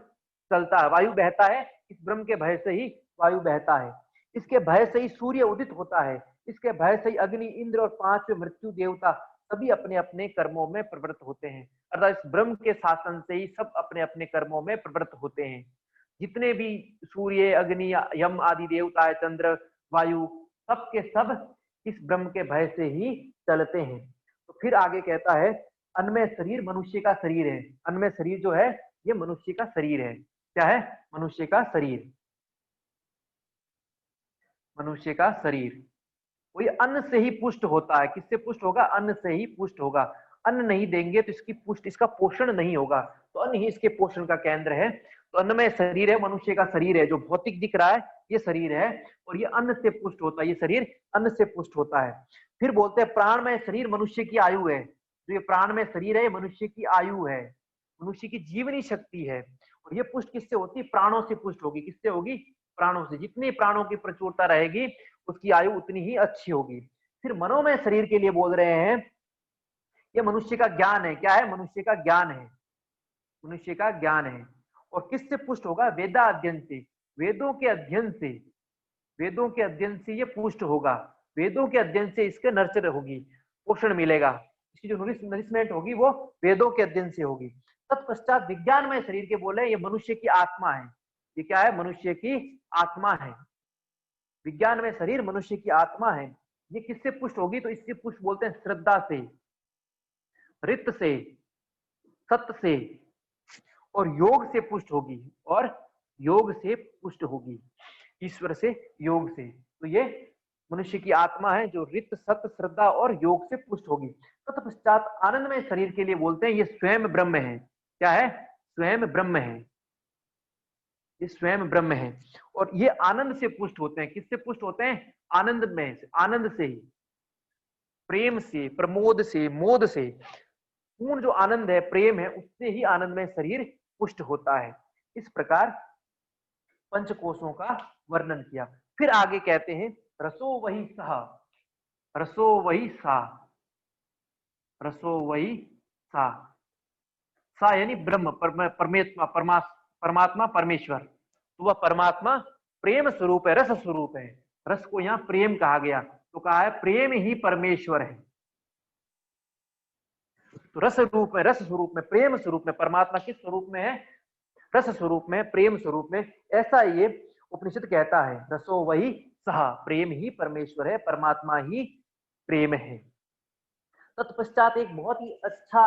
चलता है, वायु बहता है, इस ब्रह्म के भय से ही वायु बहता है, इसके भय से ही सूर्य उदित होता है, इसके भय से ही अग्नि, इंद्र और 5वें मृत्यु देवता सभी अपने अपने कर्मों में प्रवृत्त होते हैं। अर्थात इस ब्रह्म के शासन से ही सब अपने अपने कर्मों में प्रवृत्त होते हैं। जितने भी सूर्य, अग्नि, यम आदि देवता है, चंद्र, वायु, सब के सब इस ब्रह्म के भय से ही चलते हैं। तो फिर आगे कहता है अन्नमय शरीर मनुष्य का शरीर है। अन्नमय शरीर जो है ये मनुष्य का शरीर है, क्या है, मनुष्य का शरीर, मनुष्य का शरीर। वो ये अन्न से ही पुष्ट होता है। किससे पुष्ट होगा, अन्न से ही पुष्ट होगा। अन्न नहीं देंगे तो इसकी पुष्ट, इसका पोषण नहीं होगा, तो अन्न ही इसके पोषण का केंद्र है। तो अन्नमय शरीर है, मनुष्य का शरीर है, जो भौतिक दिख रहा है ये शरीर है, और ये अन्न से पुष्ट होता है, ये शरीर अन्न से पुष्ट होता है। फिर बोलते हैं प्राणमय शरीर मनुष्य की आयु है। जो ये प्राणमय शरीर है ये मनुष्य की आयु है, मनुष्य की जीवनी शक्ति है। और ये पुष्ट किससे होती है, प्राणों से पुष्ट होगी। किससे होगी, प्राणों से। जितनी प्राणों की प्रचुरता रहेगी उसकी आयु उतनी ही अच्छी होगी। फिर मनोमय शरीर के लिए बोल रहे हैं ये मनुष्य का ज्ञान है, क्या है, मनुष्य का ज्ञान है, मनुष्य का ज्ञान है। और किससे पुष्ट होगा, वेदा अध्ययन से, वेदों के अध्ययन से, वेदों के अध्ययन से ये पुष्ट होगा। वेदों के अध्ययन से इसके नर्चर होगी, पोषण मिलेगा, इसकी जो नरिशमेंट होगी वो वेदों के अध्ययन से होगी। तत्पश्चात विज्ञानमय शरीर के बोले ये मनुष्य की आत्मा है। ये क्या है, मनुष्य की आत्मा है। विज्ञान में शरीर मनुष्य की आत्मा है। ये किससे पुष्ट होगी, तो इससे पुष्ट बोलते हैं श्रद्धा से, रित से, सत्य से, और योग से पुष्ट होगी, और योग से पुष्ट होगी, ईश्वर से, योग से। तो ये मनुष्य की आत्मा है जो रित, सत्य, श्रद्धा और योग से पुष्ट होगी। तत्पश्चात आनंदमय शरीर के लिए बोलते हैं ये स्वयं ब्रह्म है। क्या है, स्वयं ब्रह्म है, ये स्वयं ब्रह्म है। और ये आनंद से पुष्ट होते हैं। किससे पुष्ट होते हैं, आनंद में से, आनंद से ही, प्रेम से, प्रमोद से, मोद से। पूर्ण जो आनंद है, प्रेम है, उससे ही आनंद में शरीर पुष्ट होता है। इस प्रकार पंचकोशों का वर्णन किया। फिर आगे कहते हैं रसो वही सह, रसो वही सा, रसो वही सा, सा यानी ब्रह्म, परमात्मा, परमात्मा परमेश्वर। तो वह परमात्मा प्रेम स्वरूप है, रस स्वरूप है। रस को यहाँ प्रेम कहा गया, तो कहा है प्रेम ही परमेश्वर है। तो रस रूप में, रस स्वरूप में, प्रेम स्वरूप में, परमात्मा किस स्वरूप में है? रस स्वरूप में, प्रेम स्वरूप में। ऐसा ये उपनिषद कहता है, रसो वही सहा, प्रेम ही परमेश्वर है, परमात्मा ही प्रेम है। तत्पश्चात एक बहुत ही अच्छा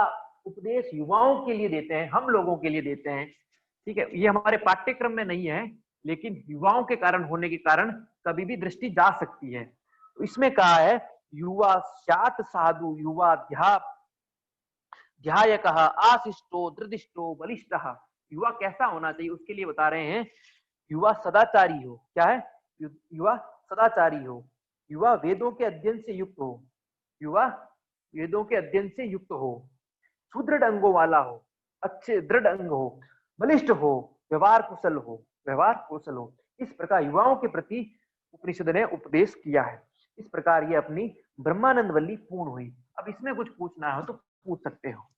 उपदेश युवाओं के लिए देते हैं, हम लोगों के लिए देते हैं। ठीक है, ये हमारे पाठ्यक्रम में नहीं है, लेकिन युवाओं के कारण होने के कारण कभी भी दृष्टि जा सकती है। तो इसमें कहा है युवा स्यात् साधु, युवा ध्यायकः आशिष्टो दृढ़िष्टो बलिष्ठः। युवा कैसा होना चाहिए उसके लिए बता रहे हैं, युवा सदाचारी हो। क्या है? युवा सदाचारी हो, युवा वेदों के अध्ययन से युक्त हो, युवा वेदों के अध्ययन से युक्त हो, सुदृढ़ अंगों वाला हो, अच्छे दृढ़ अंग हो, बलिष्ठ हो, व्यवहार कुशल हो, व्यवहार कौशल हो। इस प्रकार युवाओं के प्रति उपनिषद ने उपदेश किया है। इस प्रकार ये अपनी ब्रह्मानंद वल्ली पूर्ण हुई। अब इसमें कुछ पूछना हो तो पूछ सकते हो।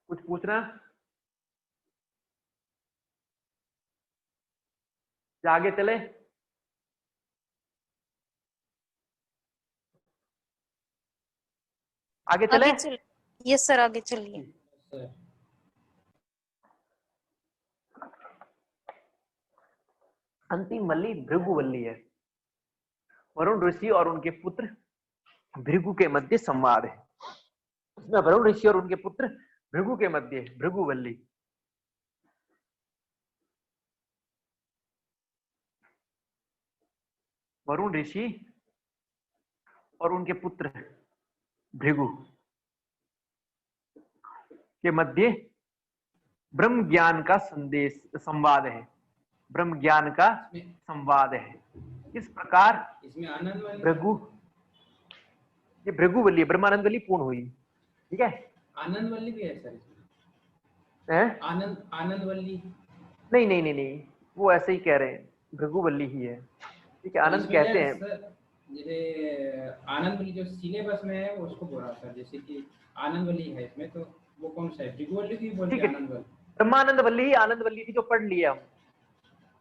कुछ पूछना? आगे चले? आगे चले? आगे चल, यस सर, आगे चलिए। सर अंतिम वल्ली भृगुवल्ली है। वरुण ऋषि और उनके पुत्र भृगु के मध्य संवाद है। उसमें वरुण ऋषि और उनके पुत्र भृगु के मध्य भृगुवल्ली। वरुण ऋषि और उनके पुत्र भृगु के मध्य ब्रह्म ज्ञान का संदेश, संवाद है। ब्रह्म ज्ञान का संवाद है। इस प्रकार इसमें आनंद वाली भृगु, ये भृगुवल्ली, ब्रह्मानंद वल्ली पूर्ण हुई। ठीक है, आनंद वल्ली भी है सर इसमें। हैं? आनंद वल्ली नहीं नहीं नहीं नहीं, वो ऐसे ही कह रहे हैं, भृगुवल्ली ही है। ठीक है, आनंद इसमें कहते है हैं। सर, जैसे आनंद वल्ली जो सिलेबस में है वो उसको बोल रहा था, जैसे कि आनंद वल्ली है इसमें, तो वो कौन सा है? भृगुवल्ली भी बोलते ठीक हैं है, आनंद वल्ली। ब्रह्मानंद वल्ली ही आनंद वल्ली थी जो पढ़ लिया हम।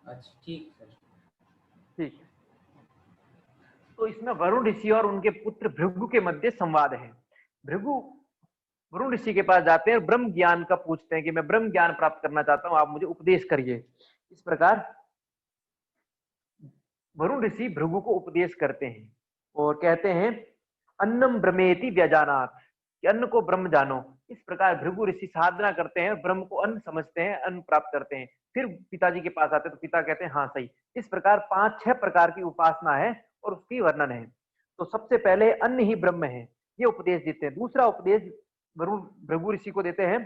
अच्छा ठीक सर। ठीक है, तो इसमें वरुण ऋषि और उनके पुत्र भृगु के मध्य संवाद है। भृगु वरुण ऋषि के पास जाते हैं और ब्रह्म ज्ञान का पूछते हैं कि मैं ब्रह्म ज्ञान प्राप्त करना चाहता हूं, आप मुझे उपदेश करिए। इस प्रकार वरुण ऋषि भृगु को उपदेश करते हैं और कहते हैं अन्नम ब्रह्मेति व्यजानात, कि अन्न को ब्रह्म जानो। इस प्रकार भृगु ऋषि साधना करते हैं, ब्रह्म को अन्न समझते हैं, अन्न प्राप्त करते हैं। फिर पिताजी के पास आते हैं तो पिता कहते हैं हाँ सही। इस प्रकार 5-6 प्रकार की उपासना है और उसकी वर्णन है। तो सबसे पहले अन्न ही ब्रह्म है, ये उपदेश देते हैं। दूसरा उपदेश वरुण भृगु ऋषि को देते हैं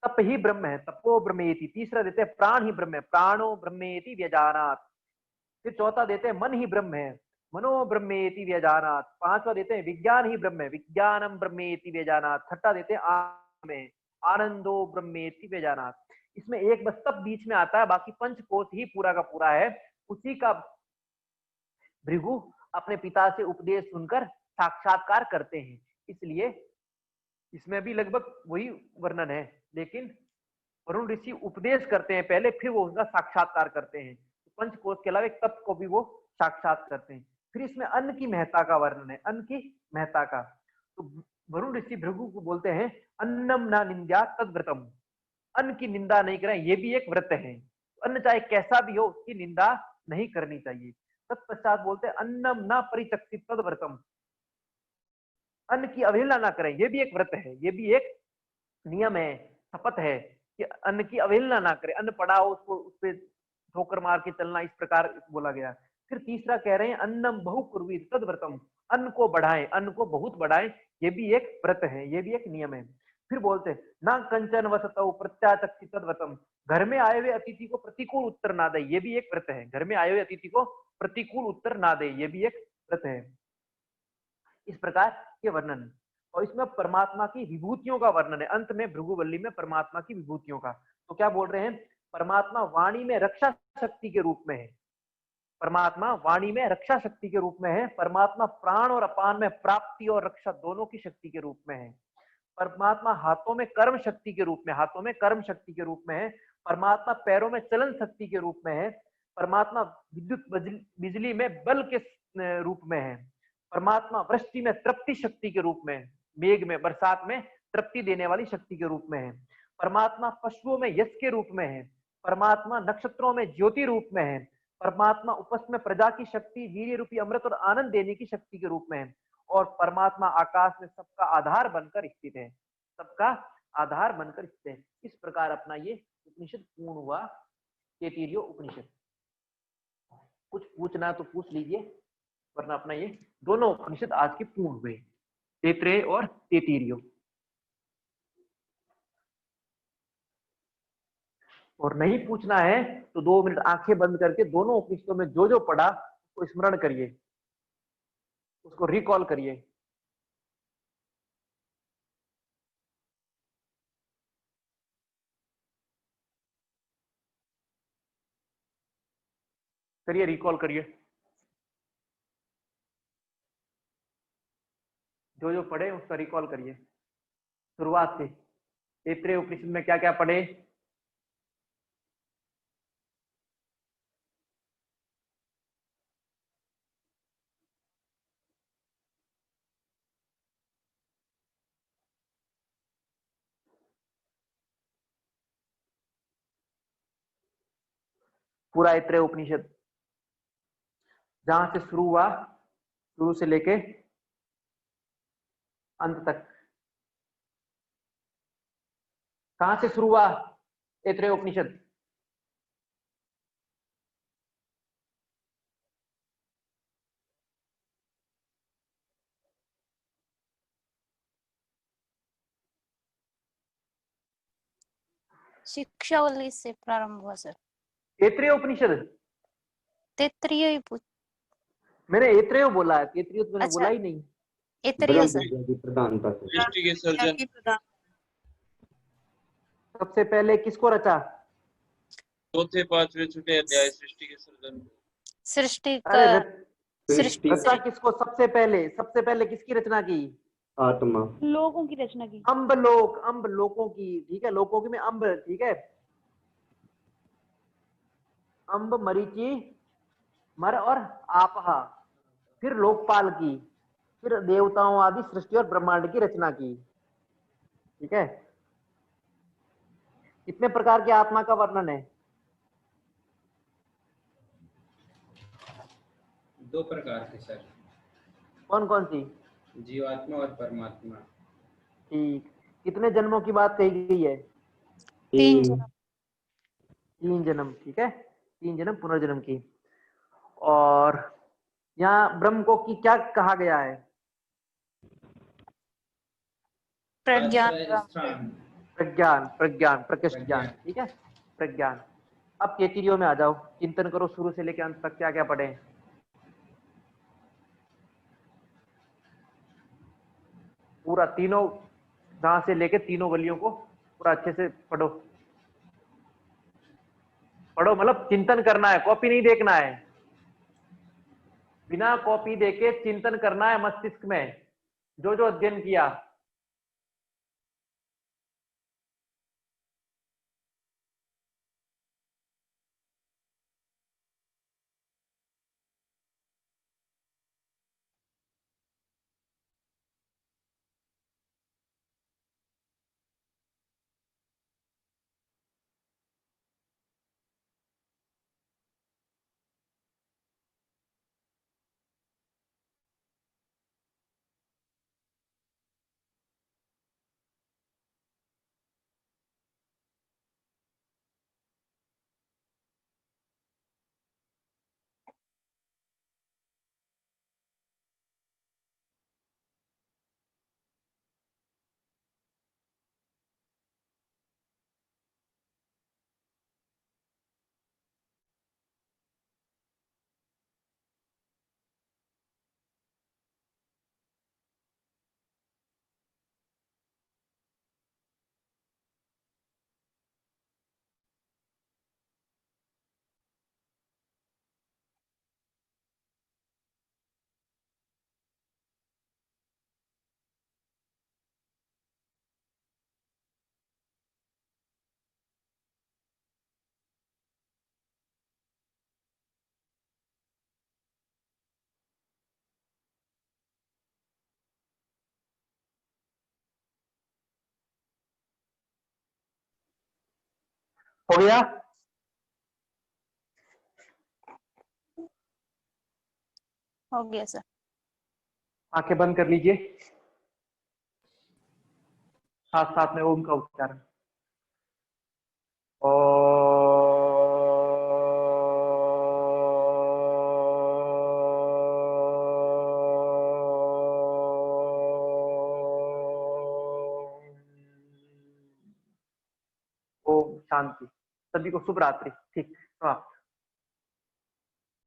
तप ही ब्रह्म है, तपो ब्रह्मेति। तीसरा देते हैं प्राण ही ब्रह्म है, प्राणो ब्रह्मेति व्यजानात। फिर चौथा देते हैं मन ही ब्रह्म है, मनो ब्रह्मेति व्यजानात। पांचवा देते हैं विज्ञान ही ब्रह्म है, विज्ञानम ब्रह्मेति व्यजानात। छठा देते हैं आनंदो ब्रह्मेति व्यजानात। इसमें एक बस तप बीच में आता है, बाकी पंचकोश ही पूरा का पूरा है। उसी का भृगु अपने पिता से उपदेश सुनकर साक्षात्कार करते हैं। इसलिए इसमें भी लगभग वही वर्णन है, लेकिन वरुण ऋषि उपदेश करते हैं पहले, फिर वो उसका साक्षात्कार करते हैं। पंचकोश के अलावा एक तत्व को भी वो साक्षात करते हैं। फिर इसमें अन्न की महत्ता का वर्णन है, अन्न की महत्ता का। तो वरुण ऋषि भृगु को बोलते हैं अन्नम ना निंद्या तद्व्रतम, अन्न की निंदा नहीं करें, ये भी एक व्रत है। अन्न चाहे कैसा भी हो उसकी निंदा नहीं करनी चाहिए। तत्पश्चात बोलते हैं अन्नम ना परिचक्षित तद्व्रतम, अन्न की अवहेलना ना करें, ये भी एक व्रत है, ये भी एक नियम है, शपथ है कि अन्न की अवहेलना ना करें। अन्न पड़ा हो उसको उस पर ठोकर मार के चलना, इस प्रकार बोला गया। फिर तीसरा कह रहे हैं अन्नम बहुकुर्वीत तद्व्रतम, अन्न को बढ़ाएं, अन्न को बहुत बढ़ाएं, ये भी एक व्रत है, ये भी एक नियम है। फिर बोलते हैं ना कंचन वसतौ प्रत्याचक्षि तद्व्रतम, घर में आए हुए अतिथि को प्रतिकूल उत्तर ना दे, ये भी एक व्रत है। घर में आए हुए अतिथि को प्रतिकूल उत्तर ना दे, ये भी एक व्रत है। इस प्रकार के वर्णन। और इसमें परमात्मा की विभूतियों का वर्णन है, अंत में भृगुवल्ली में परमात्मा की विभूतियों का। तो क्या बोल रहे हैं, परमात्मा वाणी में रक्षा शक्ति के रूप में है, परमात्मा वाणी में रक्षा शक्ति के रूप में है, परमात्मा प्राण और अपान में प्राप्ति और रक्षा दोनों की शक्ति के रूप में है, परमात्मा हाथों में कर्म शक्ति के रूप में, हाथों में कर्म शक्ति के रूप में है, परमात्मा पैरों में चलन शक्ति के रूप में है, परमात्मा विद्युत बिजली में बल के रूप में है, परमात्मा वृष्टि में तृप्ति शक्ति के रूप में, मेघ में बरसात में तृप्ति देने वाली शक्ति के रूप में है, परमात्मा पशुओं में यश के रूप में है, परमात्मा नक्षत्रों में ज्योति रूप में है, परमात्मा उपस्थ में प्रजा की शक्ति वीर्य रूपी अमृत और आनंद देने की शक्ति के रूप में है, और परमात्मा आकाश में सबका आधार बनकर स्थित है, सबका आधार बनकर स्थित है। इस प्रकार अपना ये उपनिषद पूर्ण हुआ, तैत्तिरीय उपनिषद। कुछ पूछना है तो पूछ लीजिए, वरना अपना ये दोनों उपनिषद आज के पूर्ण हुए, तैत्तिरीय और तैत्तिरीय। और नहीं पूछना है तो 2 मिनट आंखें बंद करके दोनों उपनिषदों में जो जो पढ़ा उसको स्मरण करिए, उसको रिकॉल करिए। करिए, रिकॉल करिए, जो जो पढ़े उसका रिकॉल करिए शुरुआत से। तैत्तिरीय उपनिषद में क्या क्या पढ़े, पूरा तैत्तिरीय उपनिषद जहां से शुरू हुआ, शुरू से लेके अंत तक। कहां से शुरू हुआ तैत्तिरीय उपनिषद, शिक्षावल्ली से प्रारंभ हुआ सर। तैत्तिरीय उपनिषद, तैत्तिरीय ही पूछ। मैंने तैत्तिरीय बोला है, तैत्तिरीय तो मैंने अच्छा। बोला ही नहीं। तैत्तिरीय ब्रह्म सर। विद्या की प्रधानता से। सृष्टि के सर्जन, सबसे पहले किसको रचा, चौथे पांचवे छठे अध्याय सृष्टि के सर्जन। सृष्टि अरे का सृष्टि रचा किसको, सबसे पहले किसकी रचना की, आत्मा लोगों की रचना की। अम्ब लोकों की, ठीक है, लोकों की में अम्ब, ठीक है, अम्ब मरीचि मर और आपहा, फिर लोकपाल की, फिर देवताओं आदि सृष्टि और ब्रह्मांड की रचना की, ठीक है। कितने प्रकार की आत्मा का वर्णन है, 2 प्रकार के सर, कौन कौन सी, जीवात्मा और परमात्मा। ठीक। कितने जन्मों की बात कही गई है, 3 जन्म। 3 जन्म, ठीक है, 3 जन्म पुनर्जन्म की। और यहाँ ब्रह्म को की क्या कहा गया है, प्रज्ञान स्थान, प्रज्ञान प्रकृष्ट ज्ञान, प्रज्ञान। ठीक है, प्रज्ञान। अब तैत्तिरीय में आ जाओ, चिंतन करो शुरू से लेकर अंत तक क्या क्या पढ़े। पूरा तीनों, जहां से लेके तीनों वलियों को पूरा अच्छे से पढ़ो, पढ़ो मतलब चिंतन करना है, कॉपी नहीं देखना है, बिना कॉपी देके चिंतन करना है मस्तिष्क में जो जो अध्ययन किया। हो गया? हो गया सर। आंखें बंद कर लीजिए, साथ साथ में ओम का उच्चारण। ओम शांति। सभी को शुभ रात्रि। ठीक, हाँ।